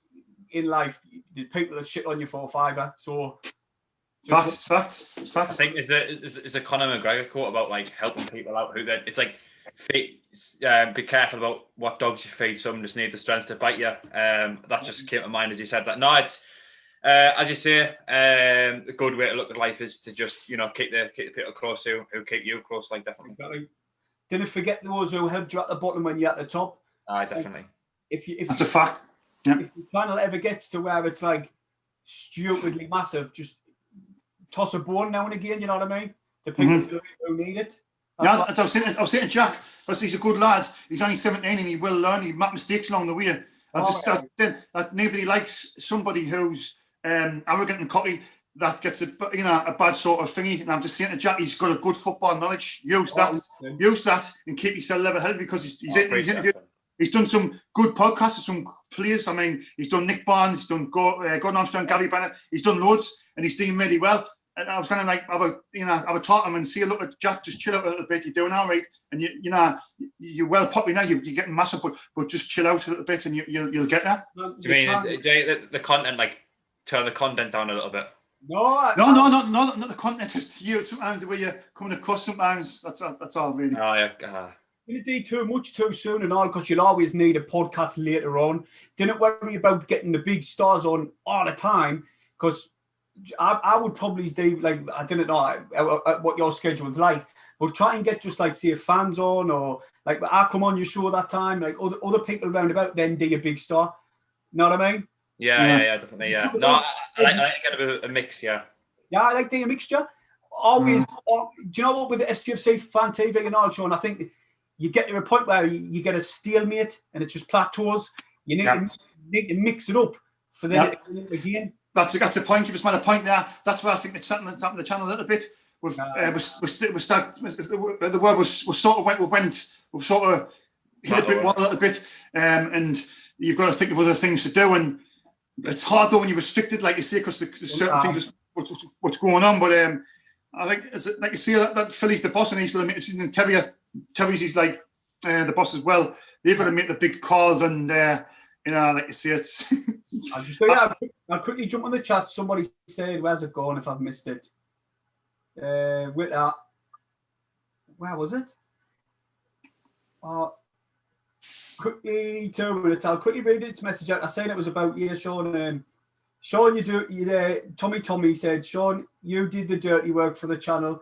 in life, the people that shit on you for a fiver. So facts. I think is a Conor McGregor quote about like helping people out. It's like be careful about what dogs you feed. Some just need the strength to bite you. That just came to mind as you said that. No, it's as you say. A good way to look at life is to just keep the people close who keep you close. Like definitely. Exactly. Didn't forget those who helped you at the bottom when you're at the top. Definitely. If that's a fact. Yeah. If the channel ever gets to where it's like stupidly massive, just toss a bone now and again. You know what I mean? To people who need it. I was saying to Jack, he's a good lad. He's only 17 and he will learn. He make mistakes along the way. That nobody likes somebody who's arrogant and cocky. That gets a bad sort of thingy, and I'm just saying to Jack, he's got a good football knowledge. Use that, and keep yourself level-headed because he's interviewed. He's done some good podcasts with some players. I mean, he's done Nick Barnes, he's done Gordon Armstrong, Gary Bennett. He's done loads, and he's doing really well. And I was kind of like have a talk to him and see a look at Jack. Just chill out a little bit. You're doing all right, and you're well popular now. You're getting massive, but just chill out a little bit, and you'll get there. Do you mean the content, like turn the content down a little bit? No, not the content. Just you. Sometimes the way you're coming across. Sometimes that's all really. Oh yeah. You do too much too soon and all because you'll always need a podcast later on. Didn't worry about getting the big stars on all the time because I would probably do like I didn't know what your schedule was like, but try and get just like say fans on or like I come on your show that time like other people around about then do a big star. Know what I mean? Yeah, definitely. Yeah. No, I like to get a mix. Yeah. Yeah, I like doing a mixture. Always. Do you know what with the SCFC Fan TV and all, Sean? I think you get to a point where you get a stalemate and it just plateaus. You need to mix it up for then again. That's the point. You just made a point there. That's why I think it's happened to the channel a little bit. We've the word was sort of we've sort of hit a bit more a little bit, and you've got to think of other things to do and. It's hard though when you're restricted, like you say, because there's certain things what's going on. But I think, like you say, that Philly's the boss, and he's got to make decisions. And Terry's he's like the boss as well. They've got to make the big calls, and like you say, it's. I'll quickly jump on the chat. Somebody said, "Where's it going?" If I've missed it, with that, where was it? Quickly 2 minutes. I'll quickly read this message out. I said it was about you, Sean. Sean, Tommy said, Sean, you did the dirty work for the channel.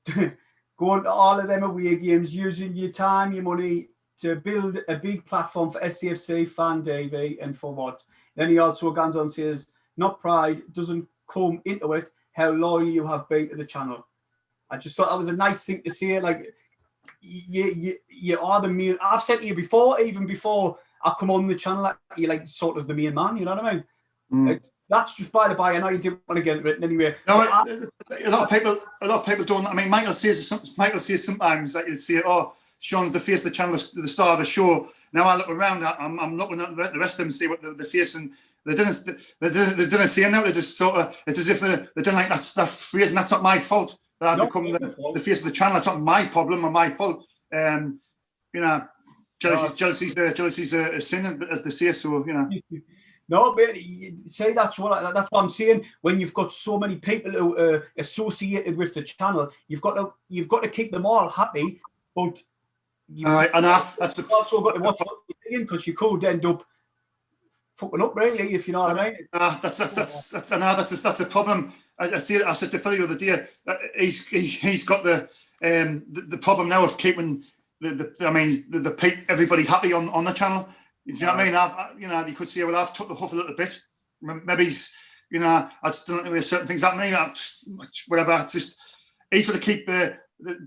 Going to all of them away games, using your time, your money to build a big platform for SCFC Fan TV, and for what? Then he also goes on and says, not pride, doesn't come into it, how loyal you have been to the channel. I just thought that was a nice thing to say. Like, you are the main. I've said to you before, even before I come on the channel, you're like sort of the main man. You know what I mean? that's just by the by. I know you didn't want to get it written anyway. No, a lot of people don't. I mean, Michael says sometimes that you see, oh, Sean's the face of the channel, the star of the show. Now I look around, I'm looking at the rest of them and see what they're facing. They didn't say now. They just sort of, it's as if they didn't like that phrase, and that's not my fault. That I've become the face of the channel. That's not my problem or my fault. You know, jealousy's a sin, as they say. So you know. No, but say that's what I'm saying. When you've got so many people who are associated with the channel, you've got to keep them all happy. But that's you've also got to watch what you're doing, because you could end up fucking up, really, if you know what I mean. That's a problem. I said to Philly the other day that he's got the problem now of keeping everybody happy on the channel. You see what I mean? You could say, well, I've took the huff a little bit. Maybe he's, I just don't know where certain things happening. Whatever. It's just he's got to keep the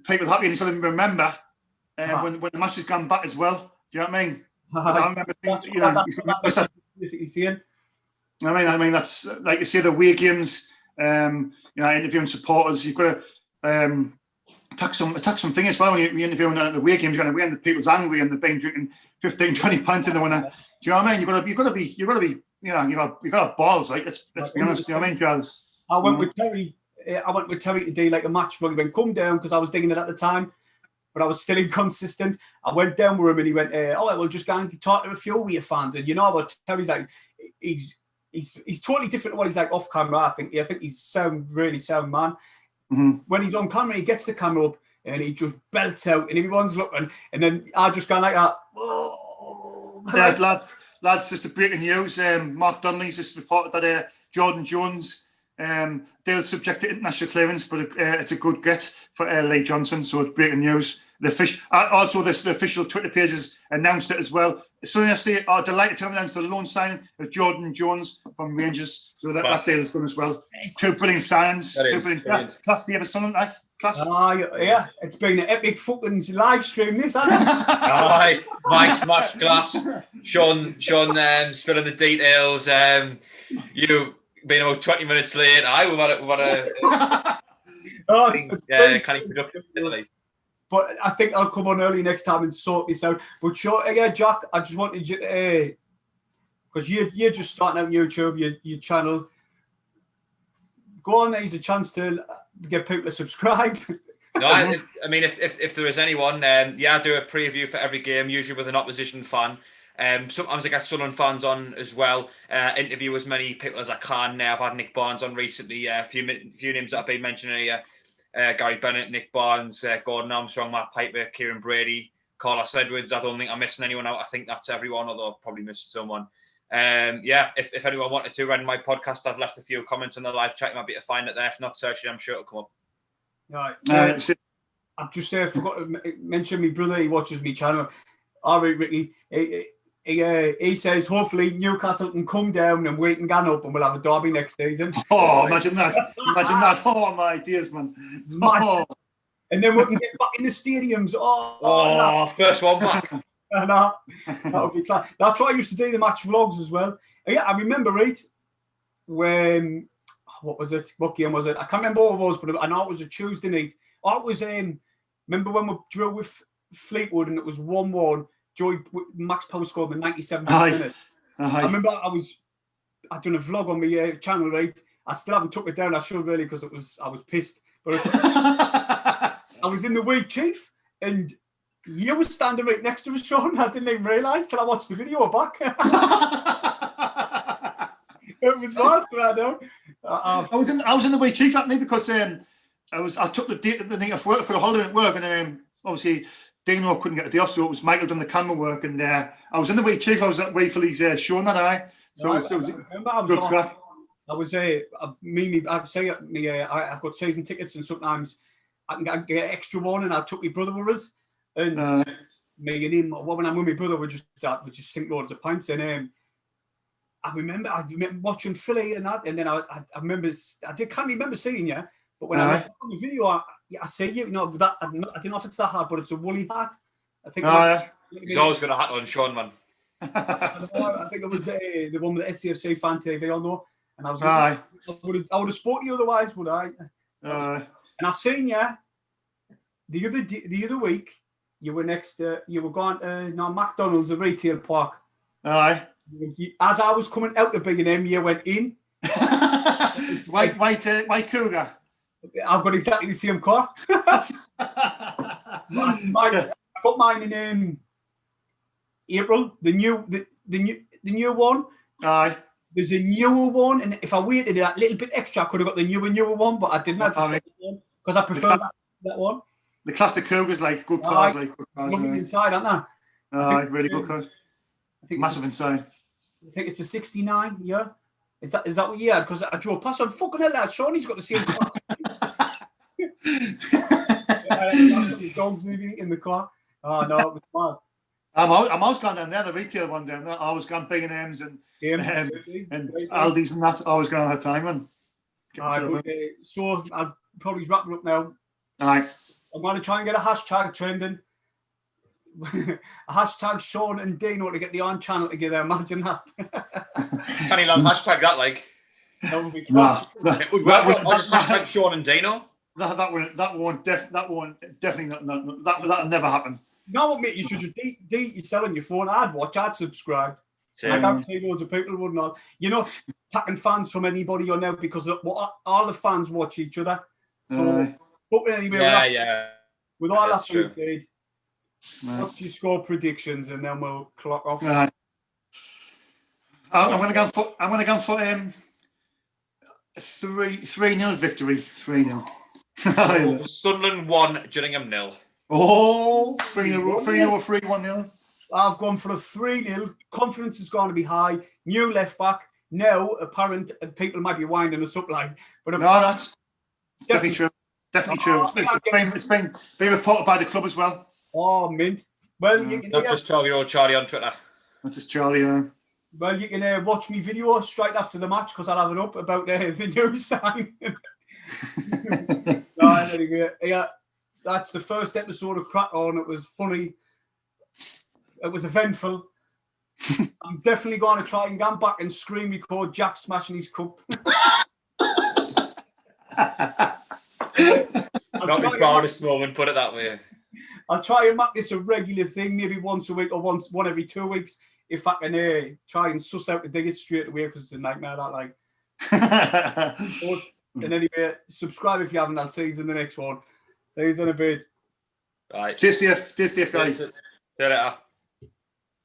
people happy, and he's got to remember when the match has gone back as well. Do you know what I mean? I remember things, I mean that's like you say, the away games. Interviewing supporters, you've got to attack some things as well. When you're interviewing the away games, you're going to win. The people's angry and they've been drinking 15, 20 pints and they want to. Do you know what I mean? You've got to be. You got to have balls. Like let's be honest. Do you know what I mean, Charles? I went with Terry. I went with Terry to do like a match vlog. He went, come down, because I was digging it at the time, but I was still inconsistent. I went down with him and he went, we'll just go and talk to a few of your fans. And you know what? Terry's like, he's totally different to what he's like off camera. I think he's really sound man. Mm-hmm. When he's on camera, he gets the camera up and he just belts out, and everyone's looking, and then I just go like that. Oh. Yeah, lads, just a breaking news. Mark Donnelly's just reported that Jordan Jones, Dale's subject to international clearance, but it's a good get for Lee Johnson. So it's breaking news. The official Twitter page has announced it as well. So yesterday, are delighted to announce the loan signing of Jordan Jones from Rangers. So that deal is done as well. Two brilliant signings. Class the ever Sunderland, right? Class. Yeah, it's been an epic fucking live stream. This, hasn't it? Aye, Mike smashed glass. Sean, spilling the details. You being about 20 minutes late. We've had a kind of productive. But I think I'll come on early next time and sort this out. But sure, again, Jack, I just wanted you to, because you're just starting out on YouTube, your channel. Go on, there's a chance to get people to subscribe. No, I mean, if there is anyone, I do a preview for every game, usually with an opposition fan. Sometimes I get Sunderland fans on as well. Interview as many people as I can. I've had Nick Barnes on recently. A few names that have been mentioned here. Gary Bennett, Nick Barnes, Gordon Armstrong, Matt Piper, Kieran Brady, Carlos Edwards. I don't think I'm missing anyone out. I think that's everyone, although I've probably missed someone. If anyone wanted to run my podcast, I've left a few comments on the live chat. You might be able to find it there. If not, search it, I'm sure it'll come up. Right. I've just forgot to mention my brother. He watches my channel. All right, Ricky. He says hopefully Newcastle can come down and we can get up and we'll have a derby next season. Oh, imagine that. Oh, my dears, man. Oh. And then we can get back in the stadiums. First one back. That would be class. That's why I used to do the match vlogs as well. Yeah, I remember, right, when, what was it? What game was it? I can't remember what it was, but I know it was a Tuesday night. It was, remember when we drew with Fleetwood and it was 1-1. Max Power scored in the 97th minute. I remember I'd done a vlog on my channel, right? I still haven't took it down. I should really, because I was pissed. But I was in the week, Chief, and you were standing right next to us, Sean. I didn't even realise till I watched the video back. It was nice, I know. I was in the way, Chief, actually, because I took the night off work for the holiday at work, and obviously Dino couldn't get the day off, so it was Michael done the camera work, and I was in the way, Chief. I was that way for his show, and that so it was good crack. I was I've got season tickets, and sometimes I can get extra one, and I took my brother with us, and me and him. When I'm with my brother, we just sink loads of pints, and I remember watching Philly and that, and then I remember can't remember seeing you, but when I went on the video, I see you. That I don't know if it's that hard, but it's a woolly hat. I think. He's always got a hat on, Sean, man. I think it was the one with the SCFC fan TV on though. And I was Aye. I would have spoken to you otherwise, would I? And I seen you the other week. You were you were going to McDonald's, a retail park. Aye. As I was coming out the B&M, you went in. white Cougar. I've got exactly the same car. I got mine in April. The new one. Aye. There's a newer one, and if I waited that little bit extra, I could have got the newer one, but I didn't because I prefer that one. The classic Cougars, like good cars, good cars. Lovely inside, aren't they? Really good cars. Massive inside. I think it's a 69. Yeah, is that what you had? Because I drove past. I'm fucking hell, lad. Shawnee's got the same car. Dogs moving in the car. Oh no, it was mad. I'm always gone down there, the retail one down there. I was gone B&M's and Aldi's and that. I was going all the time, man. So I'll probably wrap it up now. All right. I'm going to try and get a hashtag trending. A hashtag Sean and Dino to get the on channel together. Imagine that. Can you hashtag that like? That would be hashtag Sean and Dino. That won't definitely that'll never happen. No, mate, you should just you're selling your phone. I'd watch, I'd subscribe. I guarantee loads of people would not. You're not packing fans from anybody on now because all the fans watch each other. So, but anyway, with all that being said, what's your score predictions, and then we'll clock off. I'm going to go for 3-0 victory. 3-0. Sunderland 1, Gillingham 0. Oh, 3-0 or 3-1-0. I've gone for a 3-0. Confidence is going to be high. New left back. Now, apparent people might be winding us up like, but that's definitely true. Definitely true. It's been reported by the club as well. Oh, mint. Well, you can not just Charlie on Twitter. Not just Charlie. Well, you can watch me video straight after the match because I'll have it up about the new sign. Anyway, that's the first episode of Crack On. It was funny. It was eventful. I'm definitely going to try and get back and screen record Jack smashing his cup. Not my proudest moment, put it that way. I'll try and make this a regular thing, maybe once a week or one every 2 weeks, if I can try and suss out the digits straight away, because it's a nightmare that like. And anyway, subscribe if you haven't. I'll see you in the next one. See you in a bit. Right. Stay safe, guys. See you later.